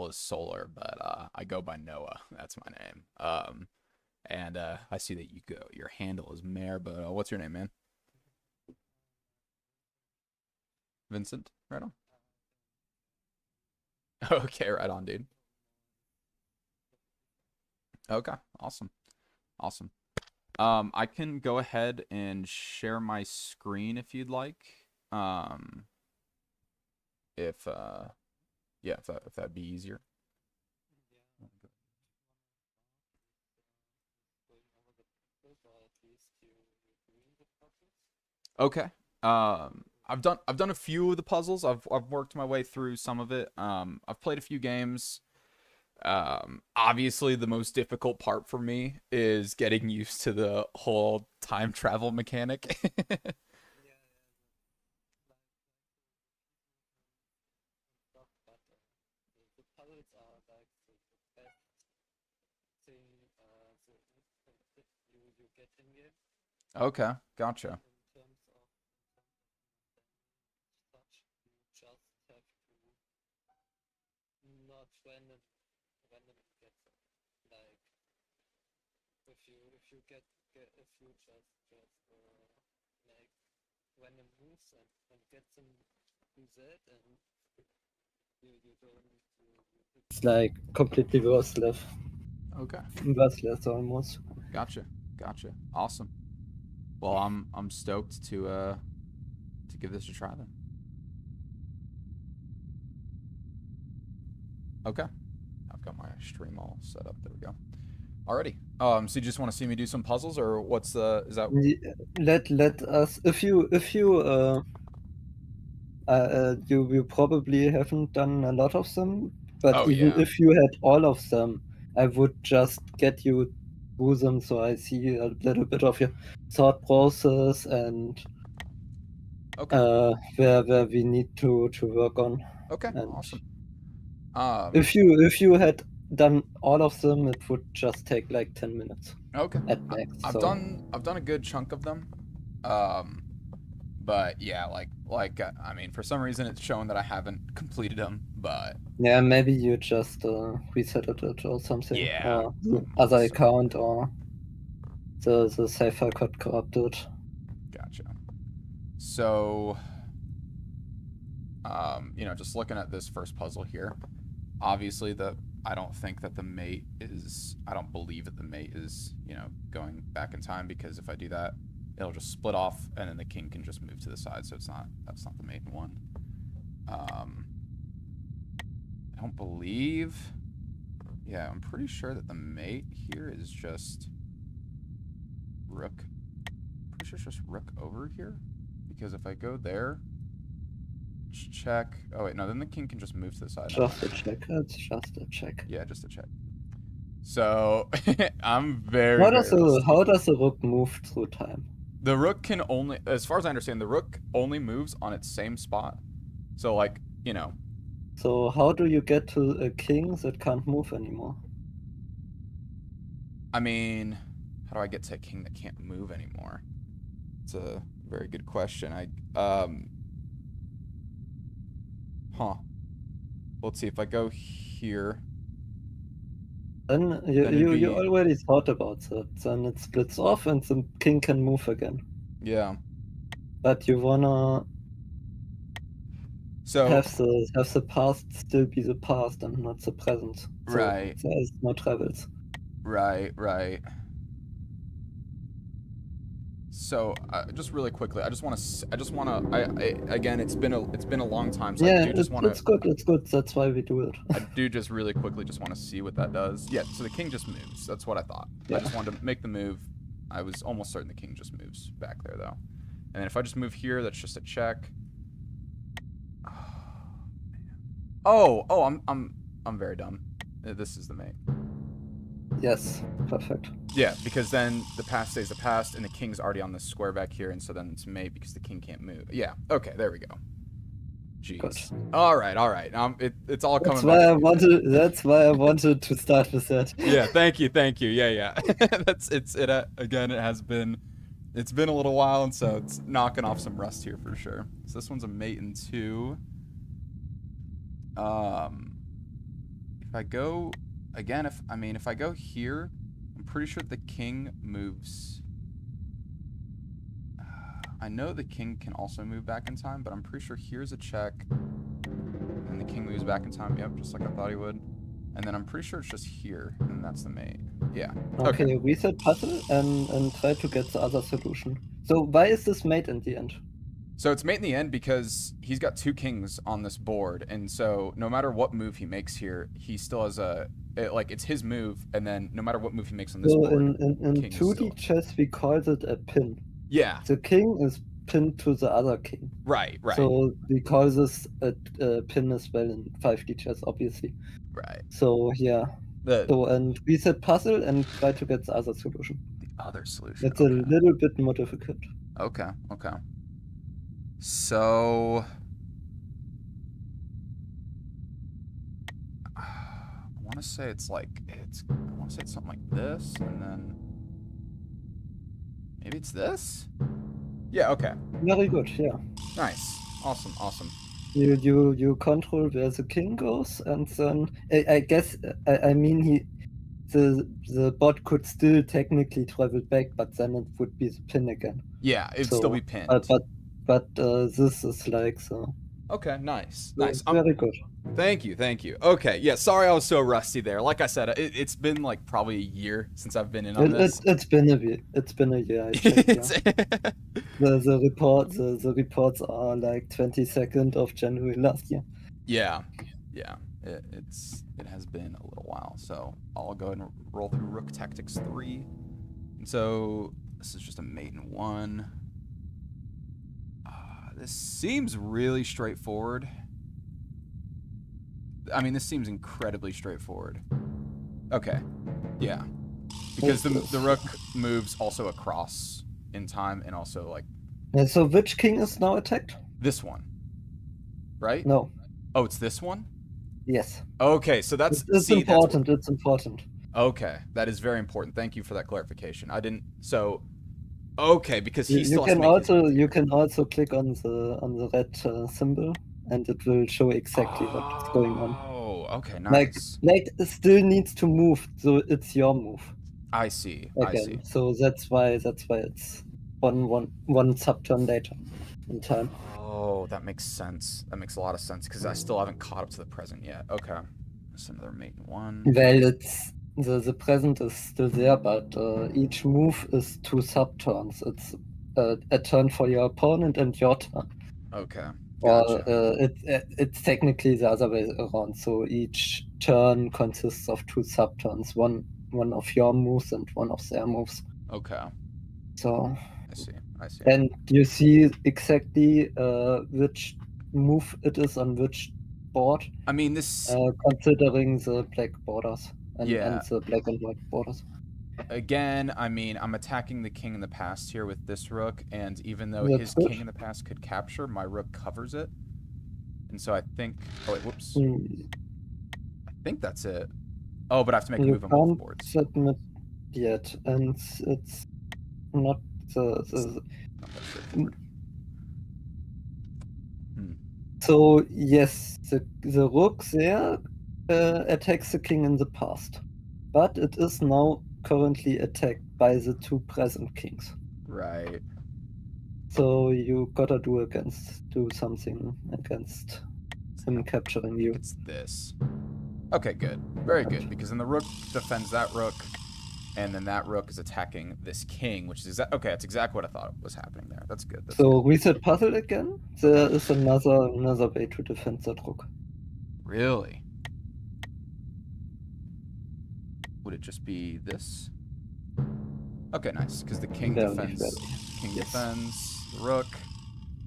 is Solar, but I go by Noah. That's my name. And I see that your handle is Mare, but what's your name, man? Vincent? Right on. Okay, right on, dude. Okay, awesome. Awesome. I can go ahead and share my screen if you'd like. Um, if yeah, if that'd be easier. Okay. I've done a few of the puzzles. I've worked my way through some of it. I've played a few games. Obviously the most difficult part for me is getting used to the whole time travel mechanic. Okay, gotcha. It's like completely worthless. Okay, Worthless almost. gotcha, gotcha. Awesome. Well, I'm stoked to give this a try then. Okay, I've got my stream all set up. There we go. Alrighty. So you just want to see me do some puzzles, or what's the is that? Let us you probably haven't done a lot of them, but Oh even yeah. if you had all of them, I would just get you through them so I see a little bit of your thought process and Okay. where we need to work on. Okay. And Awesome. if you had done all of them, it would just take like 10 minutes Okay. at max. I've So done a good chunk of them. Um, but yeah, I mean, for some reason it's showing that I haven't completed them, but yeah, maybe you just resetted it or something, yeah, or the I'm other almost certain. account, or the save file got corrupted. Gotcha. So, just looking at this first puzzle here, obviously I don't think that the mate is, I don't believe that the mate is, going back in time, because if I do that, it'll just split off and then the king can just move to the side, so that's not the mate in one. I don't believe, yeah, I'm pretty sure that the mate here is just rook. Pretty sure it's just rook over here, because if I go there, check. Oh wait, no, then the king can just move to the side. Never mind, Just a never mind. check. It's just a check. Yeah, just a check. So I'm very, very rusty. How does the rook move through time? The rook can only, as far as I understand, the rook only moves on its same spot. So like, So how do you get to a king that can't move anymore? I mean, how do I get to a king that can't move anymore? It's a very good question. Huh. Let's see, if I go here, Then then it'd you be, already thought about that. Then it splits off and the king can move again. yeah. But you wanna So, have the past still be the past and not the present. So right, there's no travels. right. So, just really quickly, I just want to, again, it's been a long time, so I Yeah, do just want to, it's good. It's good. That's why we do it. I do just really quickly just want to see what that does. Yeah, so the king just moves. That's what I thought. I Yeah. just wanted to make the move. I was almost certain the king just moves back there, though. And then if I just move here, that's just a check. Oh, I'm very dumb. This is the mate. Yes. Perfect. Yeah, because then the past stays the past, and the king's already on this square back here, and so then it's mate because the king can't move. Yeah, okay, there we go. Good. Jeez. All right. It's all That's coming back why to I me, man. wanted. That's why I wanted to start with that. Yeah, thank you. Yeah. Again. It's been a little while, and so it's knocking off some rust here for sure. So this one's a mate in two. If If I go again, if I go here, I'm pretty sure the king moves. I know the king can also move back in time, but I'm pretty sure here's a check, and the king moves back in time. Yep, just like I thought he would. And then I'm pretty sure it's just here, and that's the mate. Yeah. Okay, reset puzzle and try to get the other solution. So why is this mate in the end? So it's mate in the end because he's got 2 kings on this board, and so no matter what move he makes here, he still has it's his move, and then no matter what move he makes on this So board, in king is 2D still... chess we call it a pin. Yeah. The king is pinned to the other king. Right. So we call this a pin as well in 5D chess, obviously. Right. So yeah. The And reset puzzle and try to get the other solution. other solution. It's a little bit more difficult. Okay. So I want to say it's something like this, and then maybe it's this. Yeah. Okay. Very good. Yeah. Nice. Awesome. You control where the king goes, and then I guess I mean the bot could still technically travel back, but then it would be the pin again. Yeah, it'd still be pinned. But this is like so. Okay, nice. Very good. Thank you. Okay, yeah, sorry I was so rusty there. Like I said, it's been like probably a year since I've been in on this. It's been a year. I checked, yeah. The reports are like 22nd of January last year. Yeah. It has been a little while, so I'll go ahead and roll through Rook Tactics 3. And so this is just a mate in 1. This seems really straightforward. I mean, this seems incredibly straightforward. Okay, yeah, because the rook moves also across in time, and also like. So which king is now attacked? This one, right? No. Oh, it's this one. Yes. Okay, so that's important. It's important. Okay, that is very important. Thank you for that clarification. I didn't. So, okay, because he you can also click on the red symbol, and it will show exactly what's going on. Oh, okay, nice. Like it still needs to move, so it's your move. I see. So that's why it's one sub-turn later in time. Oh, that makes sense. That makes a lot of sense because I still haven't caught up to the present yet. Okay, that's another mate in 1. Well, it's the present is still there, but each move is 2 sub-turns. It's a turn for your opponent and your turn. Okay. Gotcha. Or it's technically the other way around. So each turn consists of 2 sub-turns, one of your moves and one of their moves. Okay. So I see. And you see exactly which move it is on which board. I mean, this considering the black borders and the black and white borders. Again, I mean, I'm attacking the king in the past here with this rook, and even though his king in the past could capture, my rook covers it. And so I think... Oh, wait, whoops. I think that's it. Oh, but I have to make a move on both boards. You can't submit yet, and it's not the... So, yes, the rook there attacks the king in the past. But it is now currently attacked by the 2 present kings. Right. So you gotta do something against him capturing you. It's this. Okay, good. Very good, because then the rook defends that rook, and then that rook is attacking this king, which is okay, that's exactly what I thought was happening there. That's good. So reset puzzle again. There is another way to defend that rook. Really? Would it just be this? Okay, nice. Because the king defends the rook.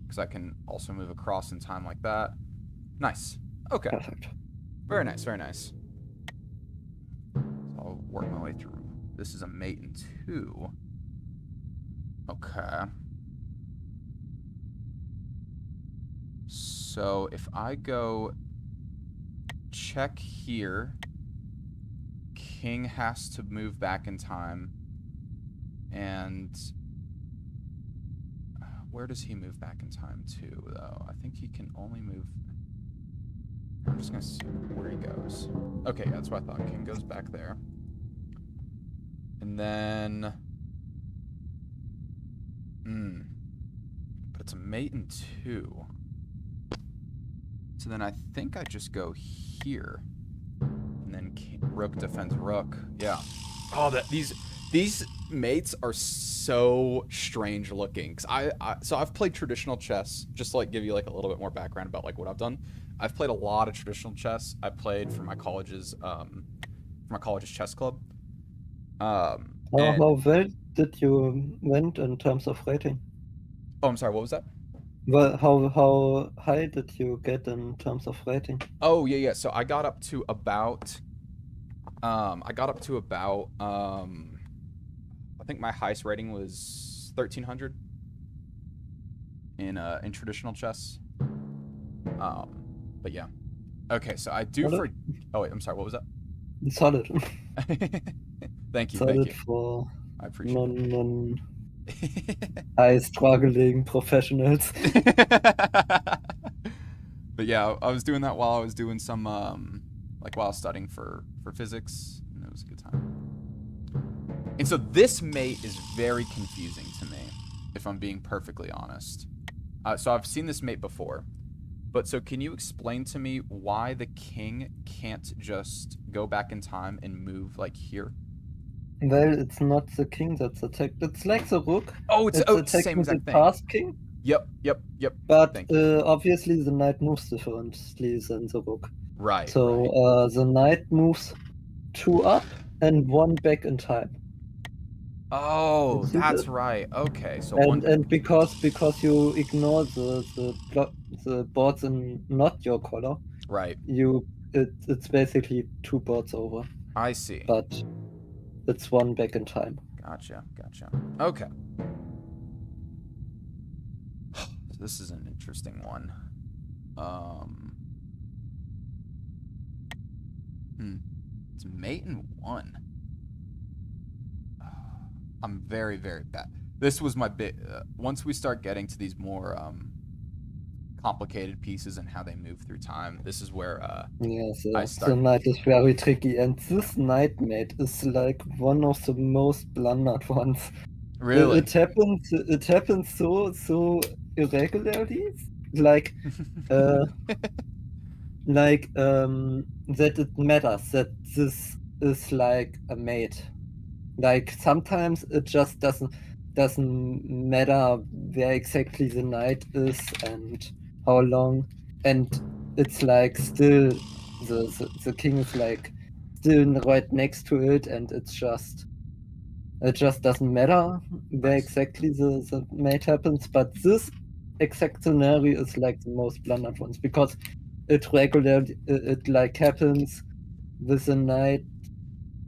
Because I can also move across in time like that. Nice. Okay. Perfect. Very nice. So I'll work my way through. This is a mate in 2. Okay. So if I go check here, king has to move back in time. And where does he move back in time to, though? I think he can only move... I'm just gonna see where he goes. Okay, yeah, that's what I thought. King goes back there. And then... But it's a mate in 2. So then I think I just go here. And then rook defends rook. Yeah. Oh, these mates are so strange looking. So I've played traditional chess, just to like give you like a little bit more background about like what I've done. I've played a lot of traditional chess. I played for my college's chess club. How well did you went in terms of rating? Oh, I'm sorry. What was that? Well, how high did you get in terms of rating? Oh yeah. So I got up to about. I think my highest rating was 1300 in traditional chess. But yeah. Okay, so I do for. Oh wait, I'm sorry. What was that? Solid. Thank you. Solid Thank you. for I appreciate it. high struggling professionals. But yeah, I was doing that while I was doing some like while I was studying for physics, and it was a good time. And so this mate is very confusing to me, if I'm being perfectly honest. So I've seen this mate before, but so can you explain to me why the king can't just go back in time and move like here? Well, it's not the king that's attacked. It's like the rook. Oh, it's attacking same exact the thing. past king. Yep. But obviously the knight moves differently than the rook. Right. So right. The knight moves 2 up and 1 back in time. Oh, that's right. Okay, so and because you ignore the boards in not your color, right? It's basically 2 boards over. I see. But it's 1 back in time. Gotcha. Okay. This is an interesting one. It's mate in 1. I'm very, very bad. This was my bit. Once we start getting to these more complicated pieces and how they move through time, this is where I start. The knight is very tricky, and this knight mate is like one of the most blundered ones. Really? It happens so irregularly, like that it matters that this is like a mate. Like sometimes it just doesn't matter where exactly the knight is and how long, and it's like still the king is like still right next to it, and it just doesn't matter where exactly the mate happens. But this exact scenario is like the most blundered ones, because it regularly it like happens with the knight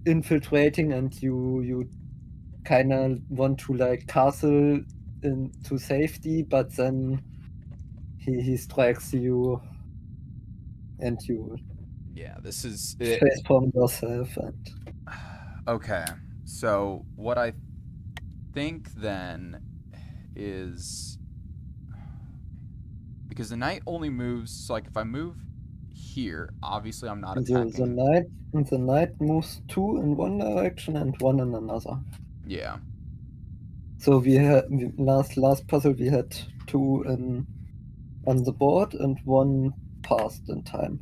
infiltrating, and you kind of want to like castle into safety, but then he strikes you and you this is face from yourself. And okay, so what I think then is, because the knight only moves, so like if I move here, obviously I'm not attacking. The knight moves 2 in one direction and 1 in another. Yeah. So we had last puzzle we had 2 on the board and 1 passed in time.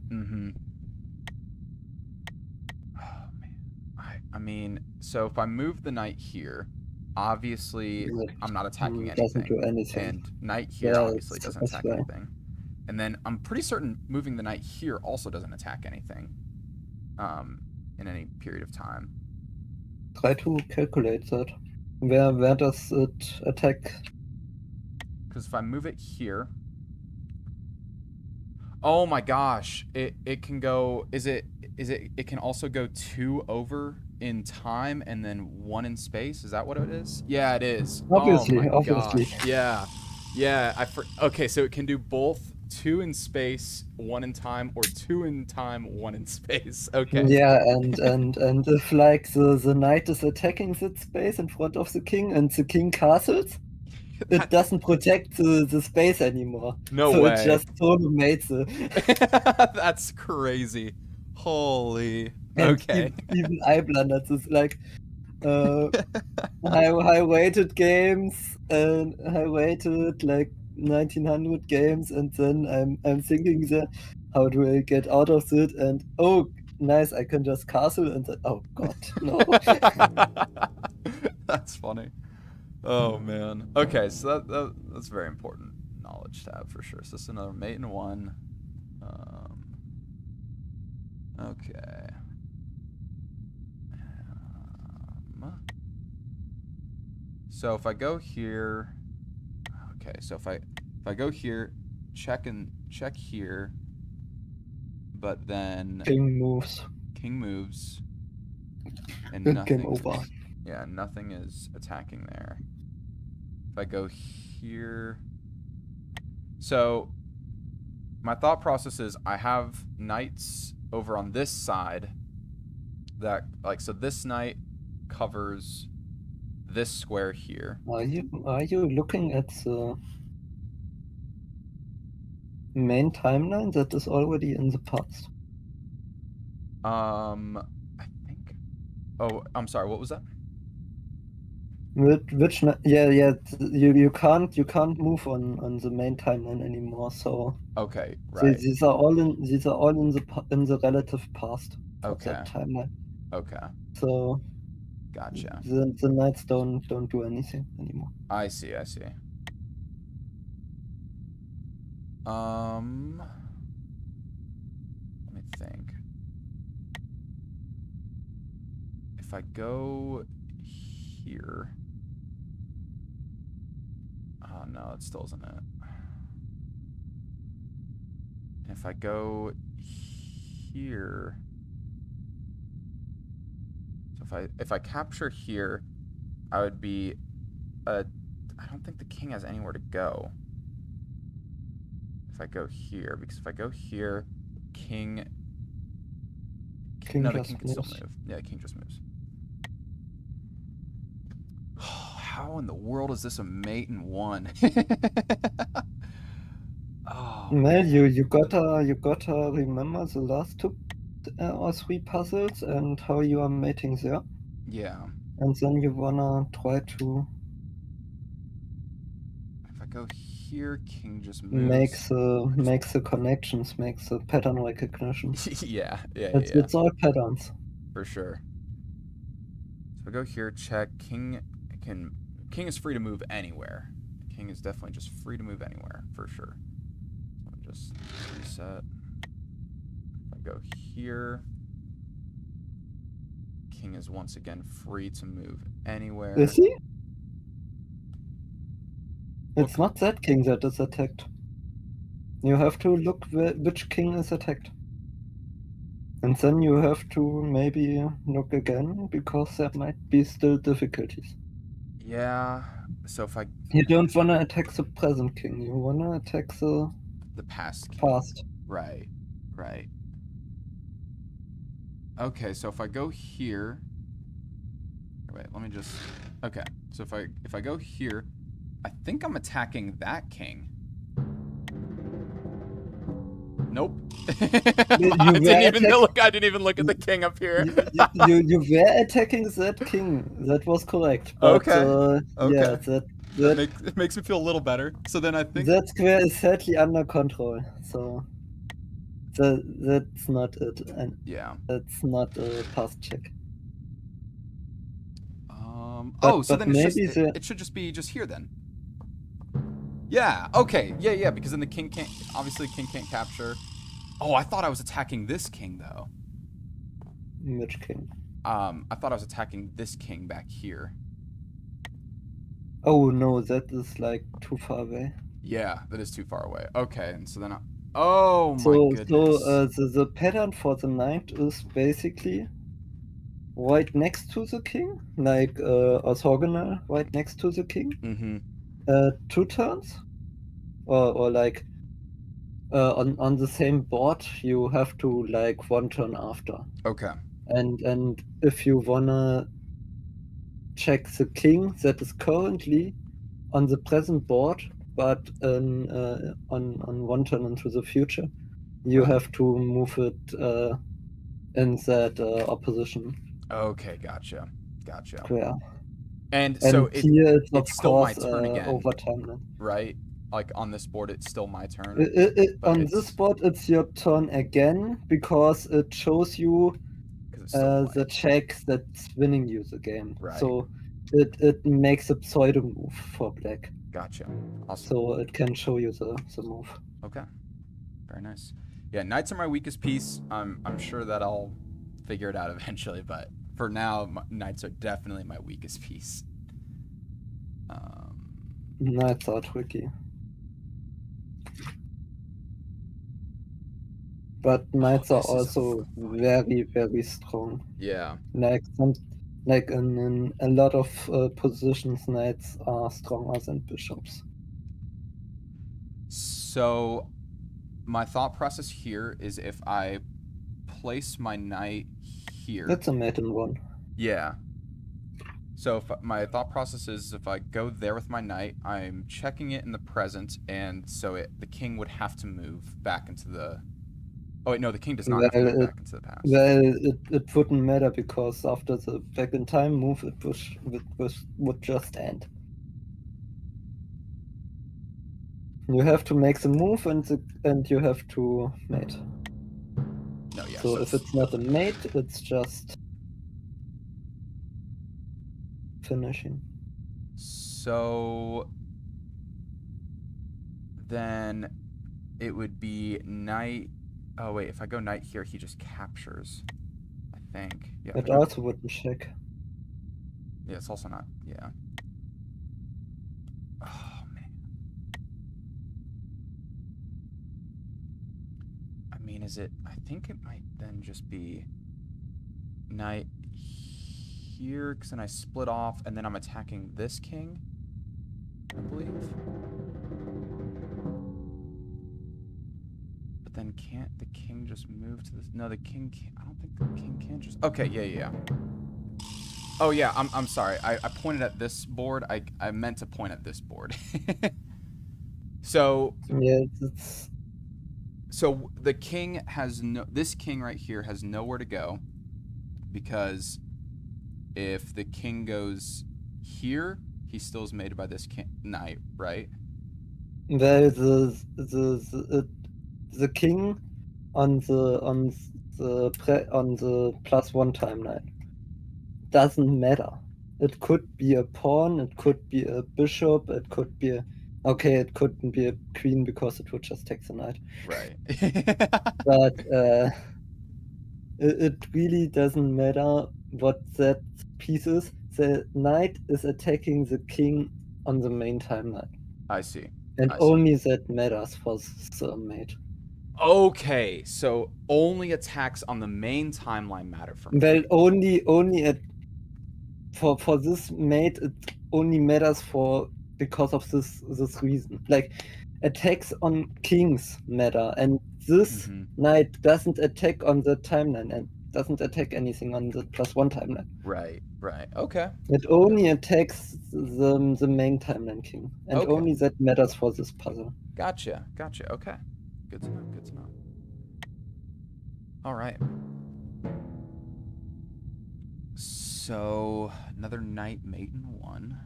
Oh man, I mean, so if I move the knight here, obviously I'm not attacking anything. Doesn't do anything. And knight here obviously doesn't attack anything. And then I'm pretty certain moving the knight here also doesn't attack anything in any period of time. Try to calculate that. Where does it attack? Because if I move it here, oh my gosh, it can go. It can also go 2 over in time and then 1 in space. Is that what it is? Yeah, it is. Obviously. Gosh. Yeah. Okay, so it can do both 2 in space, 1 in time, or 2 in time, 1 in space. Okay. Yeah, and if like the knight is attacking that space in front of the king and the king castles, it doesn't protect the space anymore. No so way. it just solo mates That's crazy. Holy. and Okay. even I blundered this like high weighted games and high weighted like 1900 games, and then I'm thinking that how do I get out of it, and oh nice, I can just castle, and then, oh god, no. That's funny. Oh man. Okay, so that's very important knowledge to have for sure. So this is another mate in one. Okay. So if I go here, okay. So if I go here, check here, but then King moves. king moves, and Game nothing. over. Yeah, nothing is attacking there. If I go here, so my thought process is I have knights over on this side that, like, so this knight covers this square here. Are you looking at the main timeline that is already in the past? I think. Oh, I'm sorry. What was that? Which yeah you can't move on the main timeline anymore. So Okay, right. these are all in the relative past of Okay. that timeline. Okay. So Gotcha. the knights don't do anything anymore. I see. Let me think. If I go here. Oh no, it still isn't it. If I go here. So if I capture here, I would be I don't think the king has anywhere to go. If I go here, because if I go here, king no, the king can still move. Yeah, the king just moves. How in the world is this a mate in one? Oh, well, you gotta remember the last two or three puzzles and how you are mating there. Yeah. And then you wanna try to If I go here, king just moves. makes the connections, makes the pattern recognition. Yeah. It's all patterns. For sure. So if I go here, check, king is free to move anywhere. King is definitely just free to move anywhere, for sure. So I'll just reset. If I go here, king is once again free to move anywhere. Is he? It's not that king that is attacked. You have to look which king is attacked. And then you have to maybe look again, because there might be still difficulties. Yeah, so if I... You don't want to attack the present king, you want to attack the past king. past. Right. Okay, so if I go here... Wait, let me just... Okay, so if I go here, I think I'm attacking that king. Nope. I didn't even look at the king up here. You were attacking that king. That was correct. But, okay. Yeah, that makes me feel a little better. So then I think that square is sadly under control. So that's not it. And yeah, that's not a past check. So then it should just be here then. Yeah. Okay. Yeah. Because then the king can't. Obviously, king can't capture. Oh, I thought I was attacking this king though. Which king? I thought I was attacking this king back here. Oh no, that is like too far away. Yeah, that is too far away. Okay, and so then oh my goodness. So the pattern for the knight is basically right next to the king, like orthogonal, right next to the king. Mm-hmm. 2 turns, or like on the same board, you have to like 1 turn after. Okay. And if you wanna check the king that is currently on the present board, but on one turn into the future, you Right. have to move it in that opposition Okay, gotcha. square. And so And here it's of it's still my course turn again, overtime then. right? Like on this board, it's still my turn. But On this board, it's your turn again because it shows you 'cause it's still the white. check that's winning you the game. Right. So it makes a pseudo move for black. Gotcha. Awesome. So it can show you the move. Okay. Very nice. Yeah, knights are my weakest piece. I'm sure that I'll figure it out eventually, but for now, knights are definitely my weakest piece. Knights are tricky. But knights are also very, very strong. Yeah. Like in a lot of positions, knights are stronger than bishops. So my thought process here is if I place my knight here. That's a mate in one. Yeah. So if my thought process is if I go there with my knight, I'm checking it in the present, and so the king would have to move back into the... Oh, wait, no, the king does not have to move back into the past. Well, it wouldn't matter because after the back in time move, it would just end. You have to make the move and you have to mate. No, yeah. So if it's not a mate, it's just finishing. So then it would be knight... Oh, wait, if I go knight here, he just captures, I think. Yeah. It also wouldn't check. Yeah, it's also not... Yeah. Oh, man. I mean, is it... I think it might then just be knight here, because then I split off, and then I'm attacking this king, I believe. But then can't the king just move to this? No, the king can't. I don't think the king can just... Okay, yeah. Oh, yeah, I'm sorry. I pointed at this board. I meant to point at this board. So... Yeah, So the king has no... This king right here has nowhere to go, because if the king goes here, he still is mated by this knight, right? Well, the king on the +1 timeline doesn't matter. It could be a pawn, it could be a bishop, it could be okay, it couldn't be a queen because it would just take the knight. Right. But it really doesn't matter what that piece is. The knight is attacking the king on the main timeline. I see. And only that matters for the mate. Okay, so only attacks on the main timeline matter for me. Well, only for this mate, it only matters because of this reason. Like, attacks on kings matter, and this knight doesn't attack on the timeline and doesn't attack anything on the +1 timeline. Right. Okay. It only attacks the main timeline king, and only that matters for this puzzle. Gotcha. Okay. Good to know. All right. So another knight mate in one.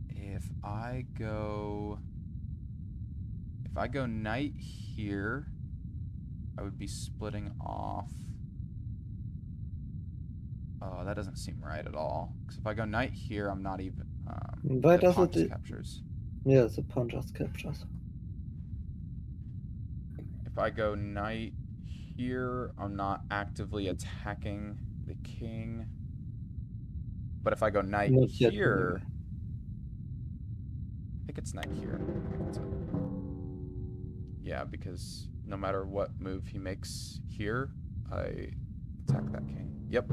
If I go knight here, I would be splitting off. Oh, that doesn't seem right at all. Because if I go knight here, I'm not even... Why does it... captures. Yeah, the pawn just captures. If I go knight here, I'm not actively attacking the king. But if I go knight here... I think it's knight here. Yeah, because no matter what move he makes here, I attack that king. Yep.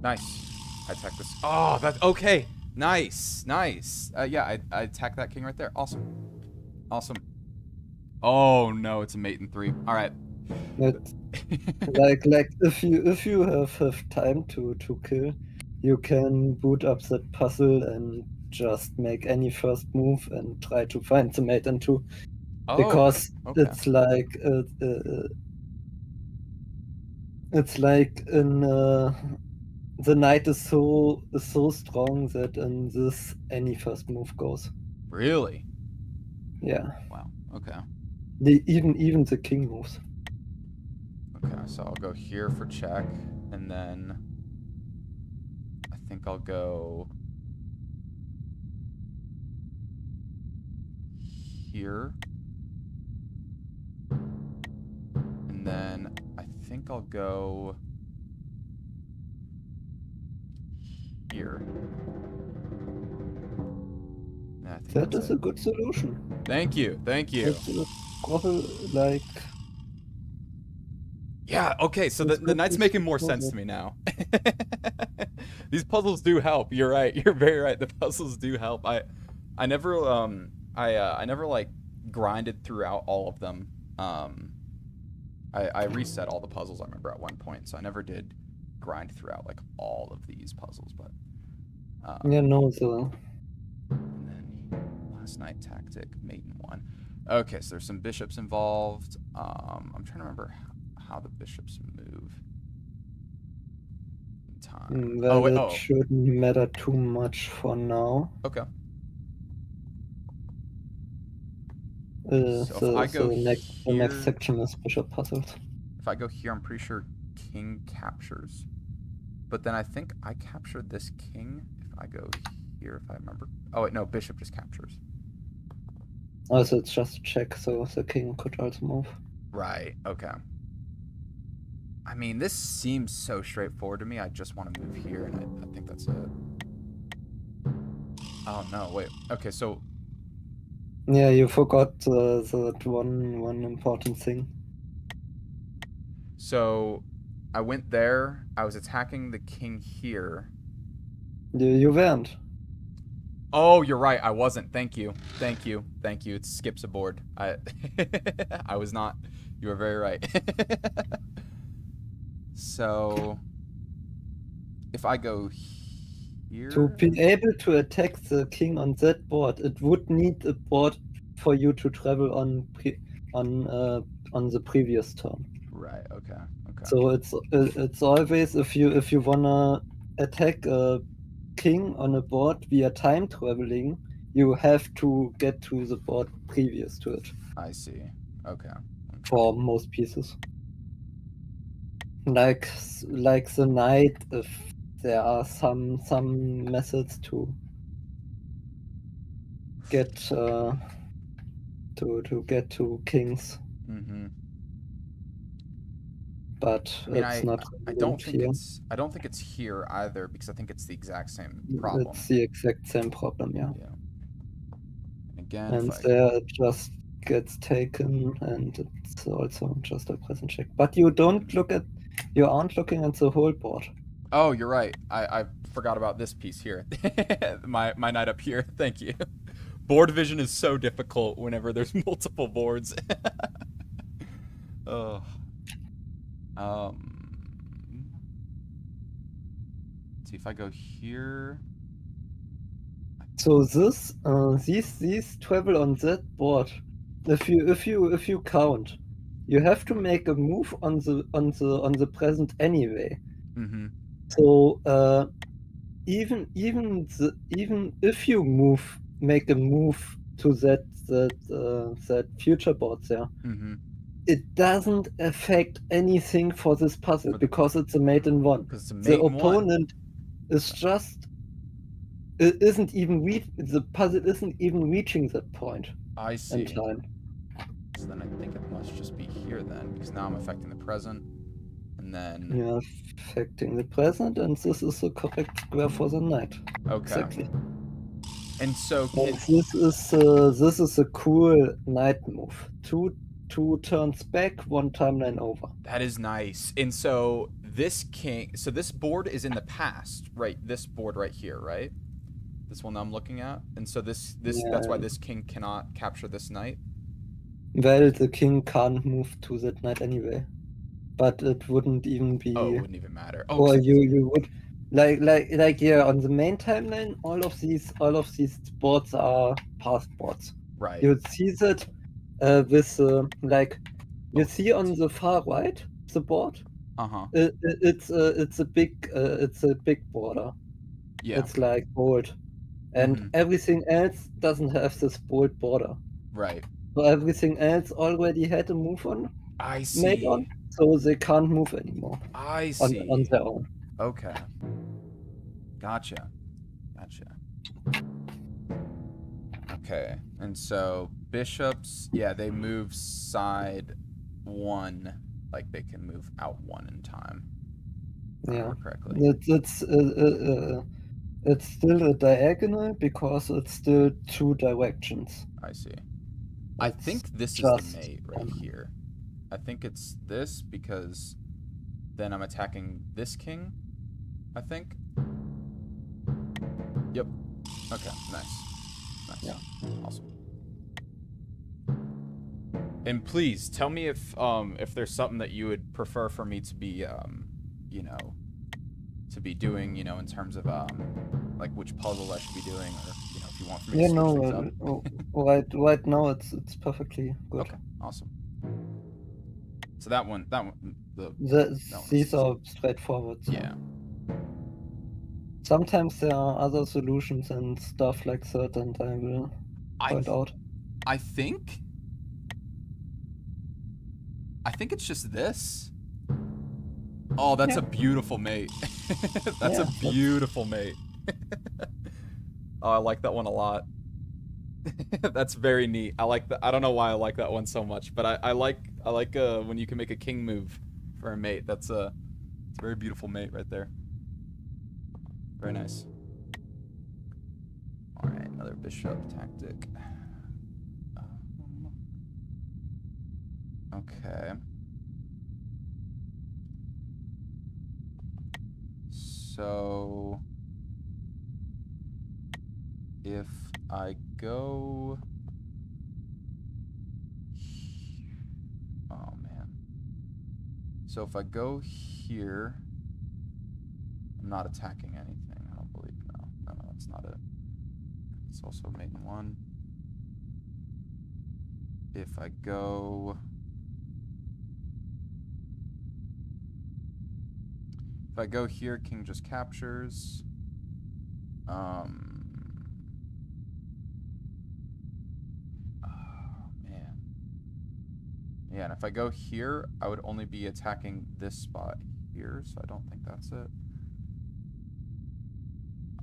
Nice. I attack this. Oh, that's okay. Nice. Yeah, I attack that king right there. Awesome. Oh no, it's a mate in 3. All right. Like if you have time to kill, you can boot up that puzzle and just make any first move and try to find the mate in 2. Oh, Because okay. it's like in the knight is so strong that in this any first move goes. Really? Yeah. Wow. Okay. Even the king moves. Okay, so I'll go here for check, and then I think I'll go here. And then I think I'll go here. Yeah, I think That that's is it. a good solution. Thank you. Thank you. It's probably like. Yeah, okay, so the knight's making more sense to me now. These puzzles do help. You're right. You're very right. The puzzles do help. I never I never like grinded throughout all of them. I reset all the puzzles I remember at one point, so I never did grind throughout like all of these puzzles, but Yeah, no, the. and then last night tactic, maiden 1. Okay, so there's some bishops involved. I'm trying to remember how the bishops move in time. Well, Oh wait, that shouldn't matter too much for now. okay. So if I go the next here, section is bishop puzzles. if I go here, I'm pretty sure king captures. But then I think I captured this king if I go here, if I remember. Oh wait, no, bishop just captures. Also, it's just a check, so the king could also move. Right, okay. I mean, this seems so straightforward to me. I just want to move here, and I think that's it. Oh no, wait. Okay, so Yeah, you forgot that one important thing. so I went there. I was attacking the king here. You weren't. Oh, you're right. I wasn't. Thank you. Thank you. Thank you. It skips a board. I was not. You were very right. So if I go here, To be able to attack the king on that board, it would need a board for you to travel on the previous turn. right? Okay. Okay. So it's always if you wanna attack a king on a board via time traveling, you have to get to the board previous to it I see. Okay. for most pieces. Like the knight, if there are some methods to get to get to kings, Mm-hmm. but I mean, it's not. I don't think here. I don't think it's here either because I think it's the exact same problem. It's the exact same problem, yeah. Yeah. And again, And if I there it just gets taken, and it's also just a present check. But you aren't looking at the whole board. Oh, you're right. I forgot about this piece here. my knight up here. Thank you. Board vision is so difficult whenever there's multiple boards. Oh. See if I go here. So these travel on that board. If you count, you have to make a move on the present anyway. Mm-hmm. So even if you make a move to that future board there, Mm-hmm. it doesn't affect anything for this puzzle because it's a mate in 1. Because it's a The mate in 1. opponent is just the puzzle isn't even reaching that point I see. in time. So then I think it must just be here then, because now I'm affecting the present, and then You're affecting the present, and this is the correct square for the knight. okay. Exactly. And so And this is a cool knight move. Two turns back, 1 timeline over. that is nice. And so this board is in the past, right? This board right here, right? This one that I'm looking at. And so that's why this king cannot capture this knight. Well, the king can't move to that knight anyway. But it wouldn't even be. Oh, it wouldn't even matter. Oh, Or you would. Yeah, on the main timeline, all of these boards are past boards. Right. You see that with you see on the far right the board. Uh-huh. It's a big border. Yeah. It's like bold, and everything else doesn't have this bold border. Right. So everything else already had a move on I made see. on, so they can't move anymore I on see. their own. Okay. Gotcha. Okay. And so bishops, yeah, they move side 1, like they can move out 1 in time. If I Yeah, remember correctly. it's still a diagonal because it's still 2 directions. I see. I think this is the mate right here. I think it's this because then I'm attacking this king, I think. Yep. Okay, nice. Yeah. Awesome. And please tell me if there's something that you would prefer for me to be you know, to be doing, you know, in terms of like which puzzle I should be doing, or you know, if you want for me to switch things up. Right now it's perfectly good. Okay, awesome. So that one, these are straightforward. Yeah. Sometimes there are other solutions and stuff like that, and I will point out. I think it's just this. Oh, that's a beautiful mate. That's a beautiful mate. Oh, I like that one a lot. That's very neat. I like that. I don't know why I like that one so much, but I like when you can make a king move for a mate. It's a very beautiful mate right there. Very nice. All right, another bishop tactic. Okay. So if I go, oh man. So if I go here, I'm not attacking anything. I don't believe. No, that's not it. It's also mate in 1. If I go, here, king just captures. Oh man. Yeah, and if I go here, I would only be attacking this spot here, so I don't think that's it.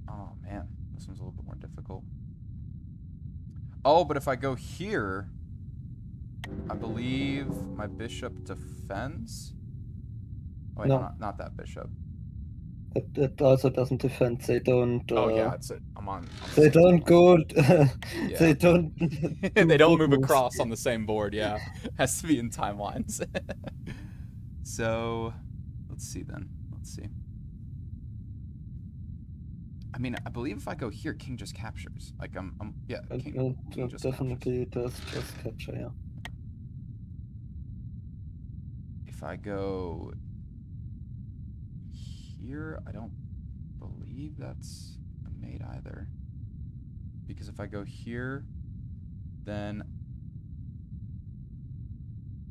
Oh man, this one's a little bit more difficult. Oh, but if I go here, I believe my bishop defends. Oh, wait, no, not that bishop. It also doesn't defend. They don't. Oh yeah, it's it. I'm on they don't go. They don't. They don't move across on the same board. Yeah, has to be in timelines. So, let's see then. Let's see. I mean, I believe if I go here, king just captures. Like yeah. King just definitely does just capture. Yeah. If I go here, I don't believe that's a mate either. Because if I go here, then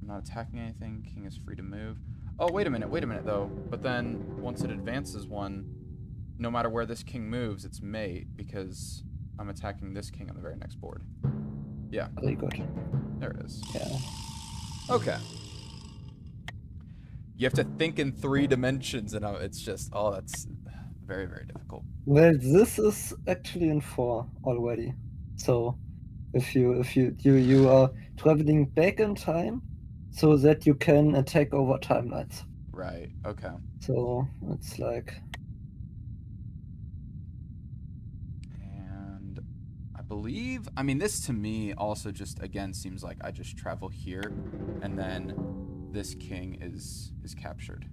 I'm not attacking anything. King is free to move. Oh, wait a minute though. But then once it advances 1, no matter where this king moves, it's mate because I'm attacking this king on the very next board. Yeah. Very good. There it is. Yeah. Okay. You have to think in 3 dimensions, and it's just, oh, that's very, very difficult. Well, this is actually in 4 already. So, if you are traveling back in time, so that you can attack over timelines. Right. Okay. So it's like. And I believe, I mean, this to me also just again seems like I just travel here, and then this king is captured.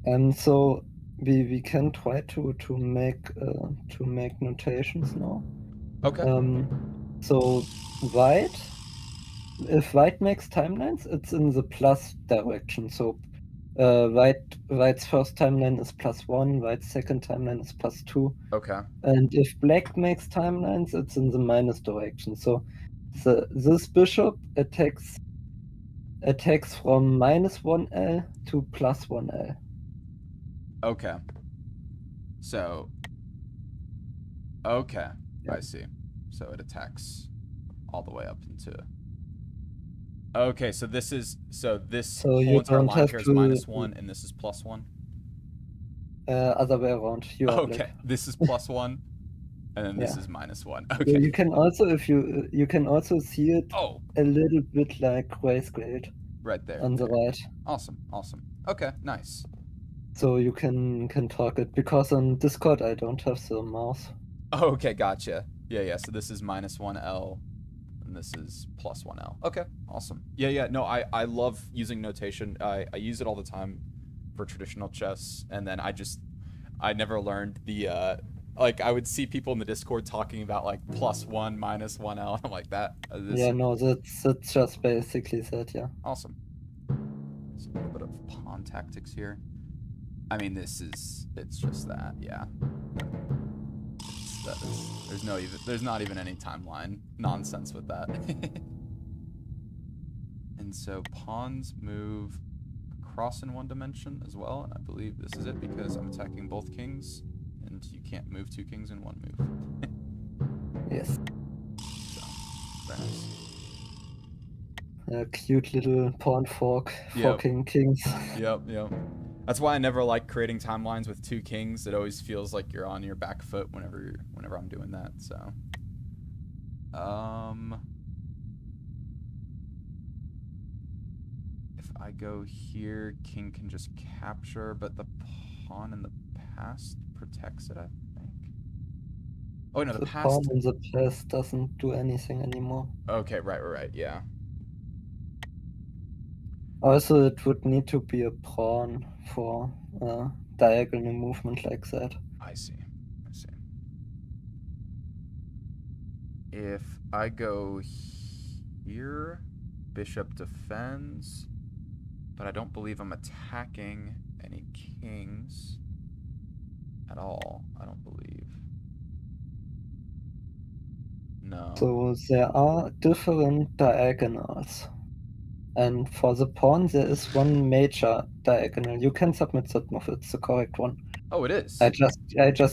And so we can try to make notations now. Okay. So if white makes timelines, it's in the plus direction. So White's first timeline is +1, white's second timeline is +2. Okay. And if black makes timelines, it's in the minus direction. So this bishop attacks from -1L to +1L. Okay. So, okay, Yeah. I see. So it attacks all the way up into. Okay, so this So whole you entire don't line have here is to -1, and this is +1. other way around. You are Okay, black. this is +1, and then this Yeah. is -1. So Okay. you can also, if you can also see it Oh, a little bit like grayscaled right there. on the right. Awesome. Okay, nice. So you can talk it, because on Discord I don't have the mouse. Oh, okay, gotcha. Yeah. So this is -1L, and this is +1L. Okay, awesome. Yeah. No, I love using notation. I use it all the time for traditional chess, and then I never learned the like I would see people in the Discord talking about like +1, -1L, and I'm like that. Yeah, no, that's just basically that. Yeah. Awesome. So a little bit of pawn tactics here. I mean, it's just that, yeah. There's not even any timeline nonsense with that. And so pawns move across in one dimension as well, and I believe this is it because I'm attacking both kings, and you can't move 2 kings in one move. Yes. So, very nice. A cute little pawn Yep. forking kings. Yep. That's why I never like creating timelines with 2 kings. It always feels like you're on your back foot whenever I'm doing that. So, if I go here, king can just capture, but the pawn in the past protects it, I think. Oh no, the past. Pawn in the past doesn't do anything anymore. Okay, right. Yeah. Also, it would need to be a pawn for diagonal movement like that. I see. If I go here, bishop defends, but I don't believe I'm attacking any kings at all. I don't believe. No. So there are different diagonals. And for the pawn, there is one major diagonal. You can submit that move. It's the correct one. Oh, it is. I just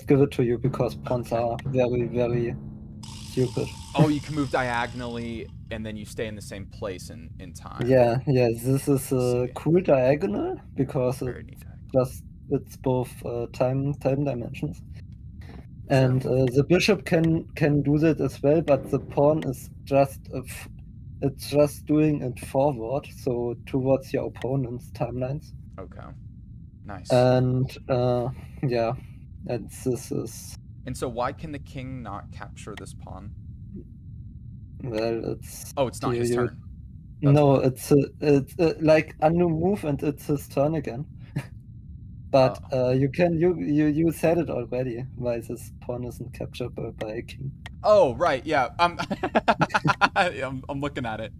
give it to you because pawns are very, very stupid. Oh, you can move diagonally and then you stay in the same place in time. Yeah. This is a cool diagonal because it's both time dimensions. And the bishop can do that as well, but the pawn is just it's just doing it forward, so towards your opponent's timelines. Okay. Nice. And yeah, and this is. And so why can the king not capture this pawn? Well, it's. Oh, it's not his turn. No, it's like a new move, and it's his turn again. But you said it already. Why this pawn isn't captured by a king? Oh, right, yeah. I'm looking at it.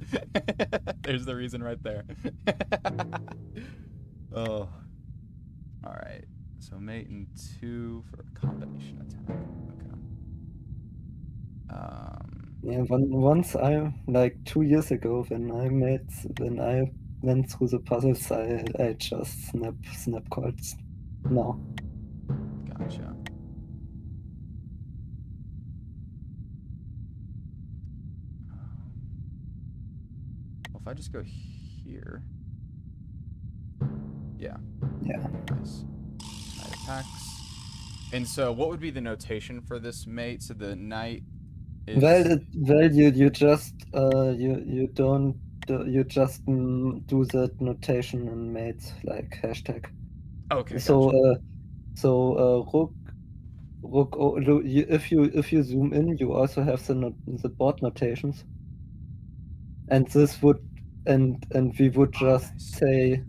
There's the reason right there. Oh. All right. So mate and 2 for a combination attack. Okay. Yeah, once I, like 2 years ago, when I went through the puzzles, I just snap calls. No. Gotcha. Well, if I just go here. Yeah. Yeah. Nice. Knight attacks. And so what would be the notation for this mate? So the knight is... Well, you just you just do that notation in mates, like hashtag. Okay. So gotcha. rook. If you zoom in, you also have the board notations, and this would and we would just say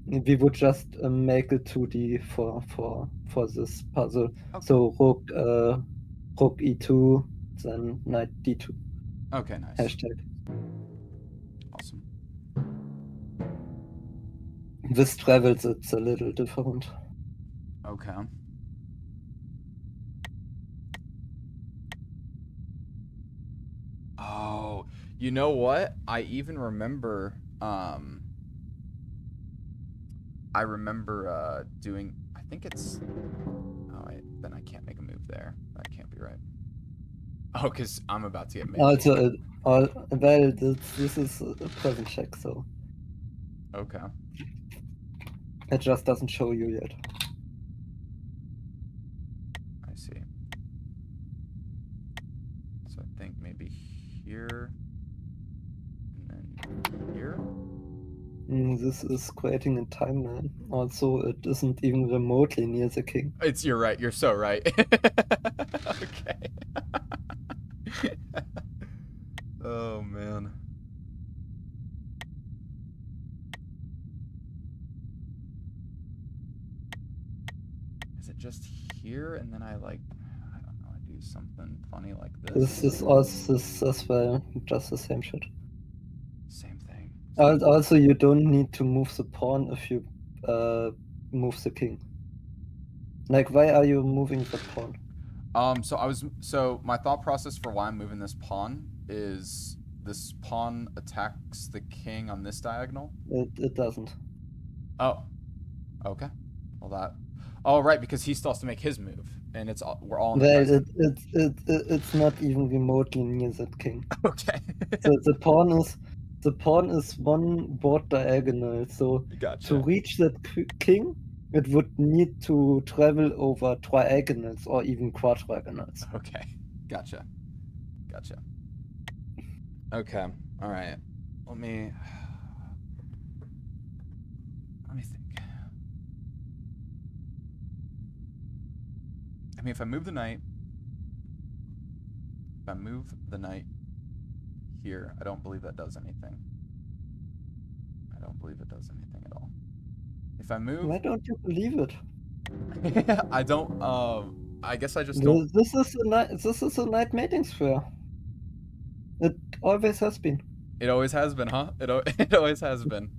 we would just make it 2D for this puzzle. Okay. So rook e2, then knight d2. Okay, nice. Hashtag. Awesome. With travels, it's a little different. Okay. Oh, you know what? I even remember, I remember doing, I think it's, oh wait, then I can't make a move there. That can't be right. Oh, because I'm about to get made. Also, well, this is a present check, so Okay. it just doesn't show you yet. I see. So I think maybe here, and then here. This is creating a timeline. Also, it isn't even remotely near the king. You're right. You're so right. Okay. Oh man. Is it just here and then I don't know, I do something funny like this? This is also this as well, just the same shit. Same thing. Also, you don't need to move the pawn if you move the king. Like, why are you moving the pawn? So my thought process for why I'm moving this pawn is this pawn attacks the king on this diagonal. It doesn't. Oh, okay. Well that. Oh right, because he still has to make his move, and we're all in the Well, present. it's not even remotely near that king. Okay. So the pawn is one board diagonal. So Gotcha. to reach that king, it would need to travel over triagonals or even quadragonals. Okay. Gotcha. Okay. All right. Let me think. I mean, if I move the knight here, I don't believe that does anything. I don't believe it does anything at all. If I move, Why don't you believe it? I don't. I guess I just don't. This is a knight mating sphere. It always has been. It always has been, huh? It always has been.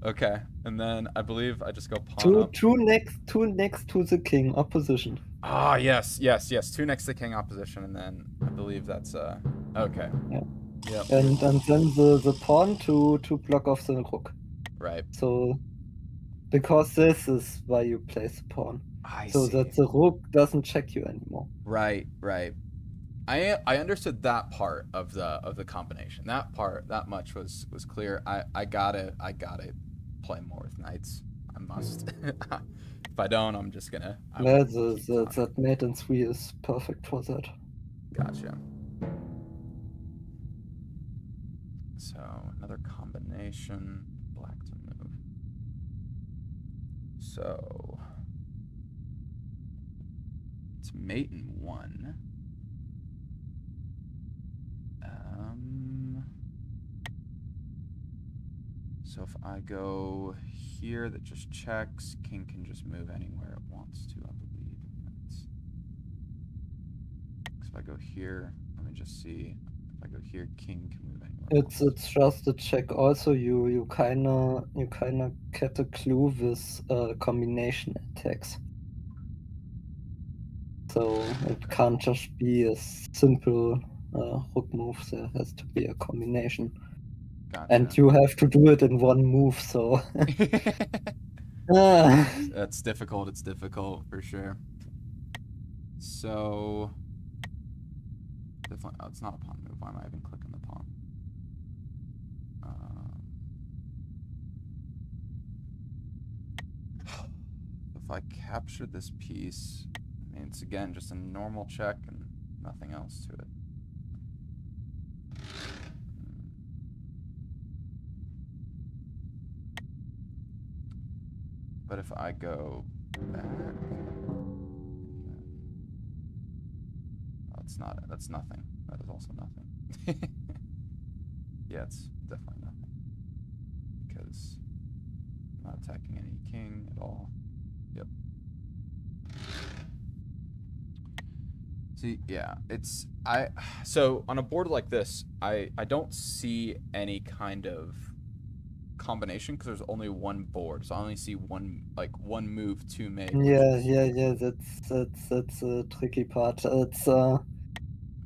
Okay, and then I believe I just go pawn up. Two next to the king opposition. Ah, yes. Two next to king opposition, and then I believe that's okay. Yeah. Yep. And then the pawn to block off the rook. Right. So because this is why you place the pawn. I so see. that the rook doesn't check you anymore. Right. I understood that part of the combination. That much was clear. I gotta play more with knights. I must. If I don't, I'm just gonna. That mate in 3 is perfect for that. Gotcha. So another combination. Black to move. So it's mate in 1. So if I go here, that just checks. King can just move anywhere it wants to, I believe. So if I go here, let me just see. If I go here, king can move anywhere. It's just a check. Also, you kinda get a clue with combination attacks. So it can't just be a simple rook move. There has to be a combination. Gotcha. And you have to do it in one move, so That's difficult. It's difficult for sure. So definitely, it's not a pawn move. Why am I even clicking the pawn? If I capture this piece, I mean, it's again just a normal check and nothing else to it. But if I go back, that's nothing. That is also nothing. Yeah, it's definitely nothing. Because I'm not attacking any king at all. Yep. See, yeah, so on a board like this, I don't see any kind of combination because there's only one board, so I only see one move to make. Yeah. That's a tricky part. So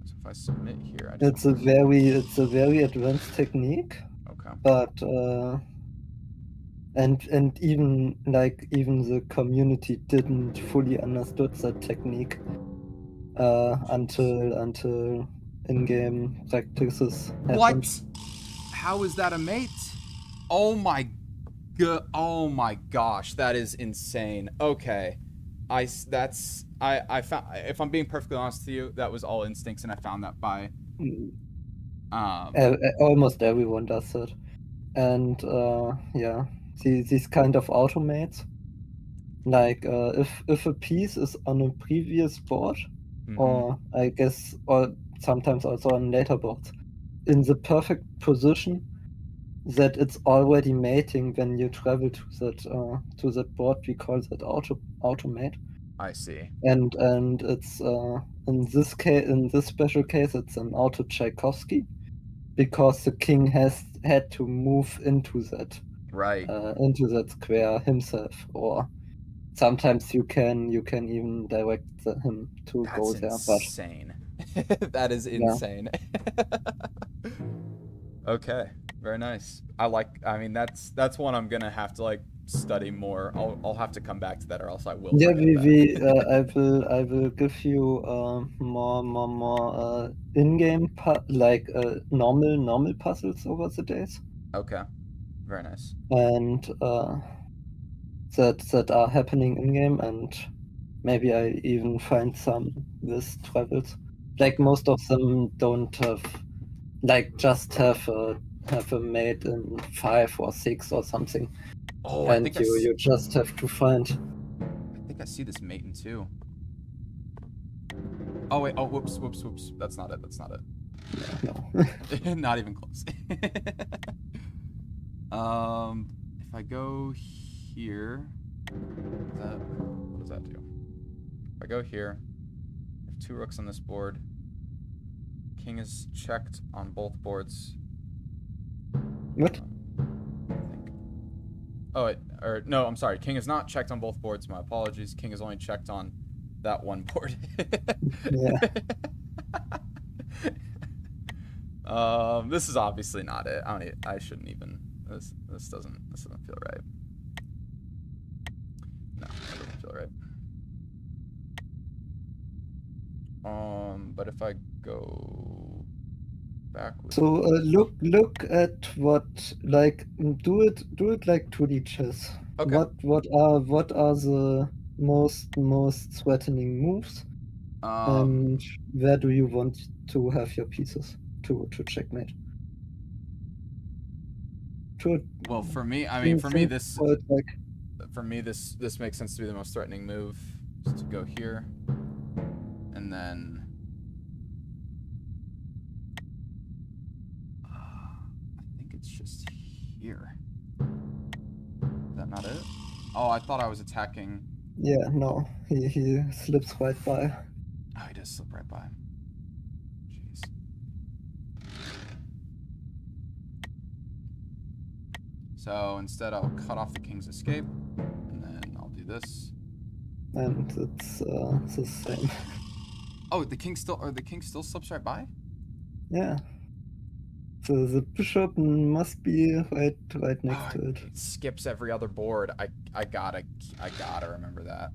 if I submit here, I just It's a very advanced technique, okay. but and even the community didn't fully understood that technique until in-game practices happened. What? How is that a mate? Oh my gosh, that is insane. Okay. I found, if I'm being perfectly honest with you, that was all instincts, and I found that by Almost everyone does it, and yeah, these kind of automates, like if a piece is on a previous board, or I guess, or sometimes also on later boards, in the perfect position that it's already mating when you travel to that board, we call that automate. I see. And it's in this special case, it's an auto Tchaikovsky, because the king had to move into that Right. square himself, or sometimes you can even direct him to go That's there. But insane. That is yeah, insane. Okay, very nice. I mean, that's one I'm gonna have to like study more. I'll have to come back to that, or else I will yeah, forget that. I will give you more in-game normal puzzles over the days, Okay, very nice. and that are happening in-game, and maybe I even find some with travels. Like most of them don't have, like, just have a mate in 5 or 6 or something, Oh, and you just have to find. I think I see this mate in 2. Oh wait. Oh, whoops. That's not it. No. Not even close. If I go here, what does that do? If I go here, I have 2 rooks on this board. King is checked on both boards. What? I think. Oh, no, I'm sorry. King is not checked on both boards. My apologies. King is only checked on that one board. Yeah. This is obviously not it. I shouldn't even. This doesn't feel right. No, that doesn't feel right. But if I go back with So look at what, like, do it like 2D chess. Okay. What are the most threatening moves, and where do you want to have your pieces to checkmate? Well, for me, this makes sense to be the most threatening move, is to go here, and then I think it's just here. Is that not it? Oh, I thought I was attacking. Yeah, no, he slips right by. Oh, he does slip right by. Jeez. So instead, I'll cut off the king's escape, and then I'll do this. And it's the same. Oh, the king still slips right by? Yeah. So the bishop must be right next to it. It skips every other board. I gotta remember that.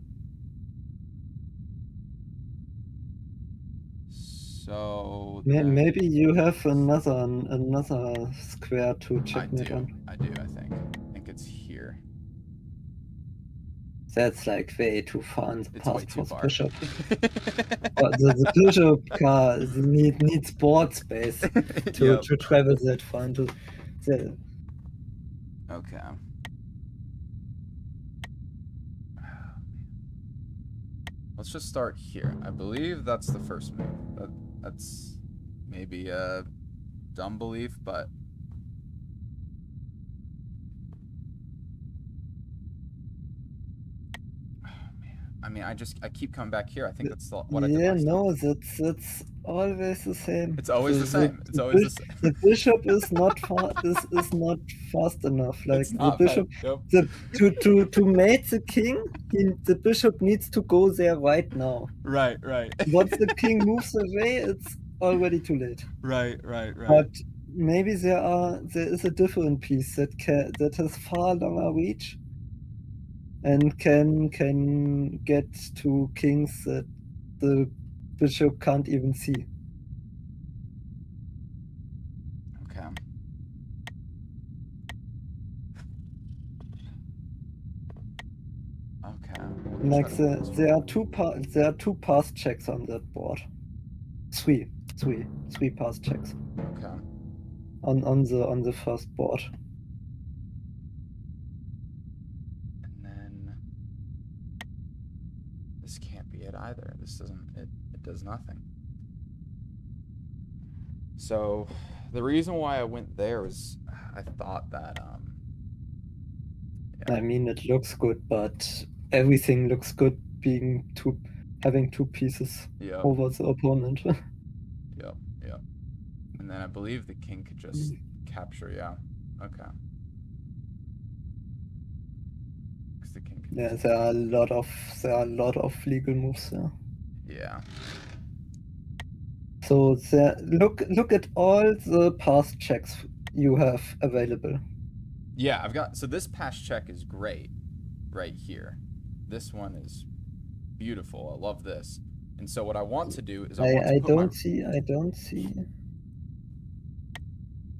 So maybe you have another square to checkmate on. I do. I think it's here. That's like way too far in the past for the bishop. But the bishop needs board space to travel that far into the. Okay. Let's just start here. I believe that's the first move. That's maybe a dumb belief, but oh man. I mean, I keep coming back here. I think that's what I did last time. Yeah, no, that's always the same. It's always the same. It's always the same. The bishop is not is not fast enough. Like It's the not, bishop, Yep. to mate the king, the bishop needs to go there right now. Right. Once the king moves away, it's already too late. Right. But maybe there is a different piece that has far longer reach and can get to kings that the bishop can't even see. Okay. Okay. Like there are two pass checks on that board. Three pass checks. Okay. On the first board. And then this can't be it either. This doesn't. It does nothing. So the reason why I went there was I thought that I mean, it looks good, but everything looks good having two pieces over the opponent. Yep. And then I believe the king could just capture. Yeah. Okay. Because the king can. Yeah, there are a lot of legal moves there. Yeah. So look at all the pass checks you have available. Yeah, I've got. So this pass check is great, right here. This one is beautiful. I love this. And so what I want to do is I don't see.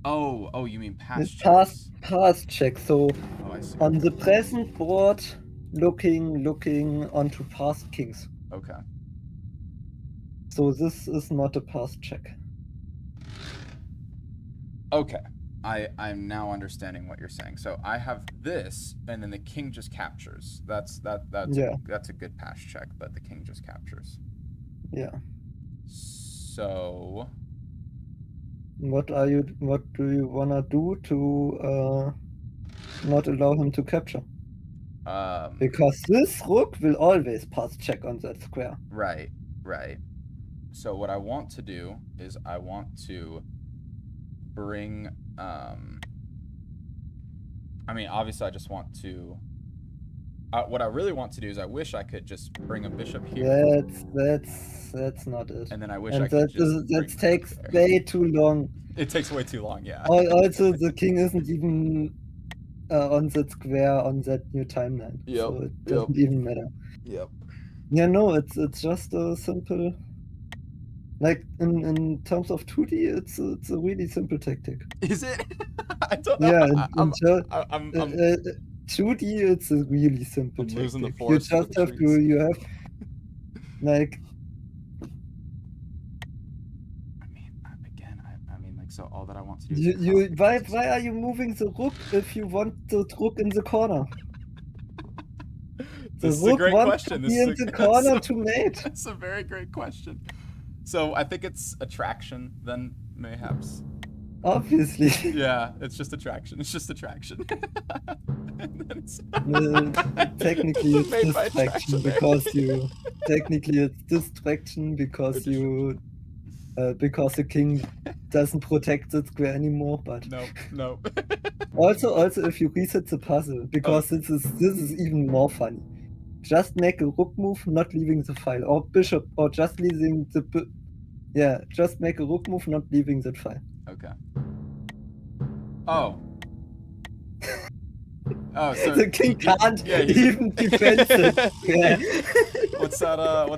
Oh, you mean pass checks? Pass check. So I see. on the present board, looking onto past kings. Okay. So this is not a pass check. Okay. I'm now understanding what you're saying. So I have this, and then the king just captures. That's a good pass check, but the king just captures. Yeah. So what do you wanna do to not allow him to capture? Because this rook will always pass check on that square. Right. So what I want to do is I want to bring I mean, obviously I just want to what I really want to do is I wish I could just bring a bishop here. That's not it. And then I wish and I could just that takes way too long. It takes way too long, yeah. Also, the king isn't even on that square on that new timeline. Yep. So it doesn't even matter. Yep. Yeah, no, it's just a simple. Like in terms of 2D, it's a really simple tactic. Is it? I don't know. Yeah, I'm 2D, it's a really simple tactic. Losing the forest. You just have to. You have like. I mean, like, so all that I want to do is why are you moving the rook if you want the rook in the corner? This is a great question. This is in the corner to mate. That's a very great question. So I think it's attraction, then mayhaps. Obviously. Yeah, it's just attraction. It's just attraction. And then it's technically it's distraction because you. Technically it's distraction because you. Because the king doesn't protect the square anymore, but no. also if you reset the puzzle, because this is even more funny. Just make a rook move, not leaving the file, or bishop, or just leaving the just make a rook move, not leaving that file. Okay. Oh, so the king can't even defend it. Yeah. What's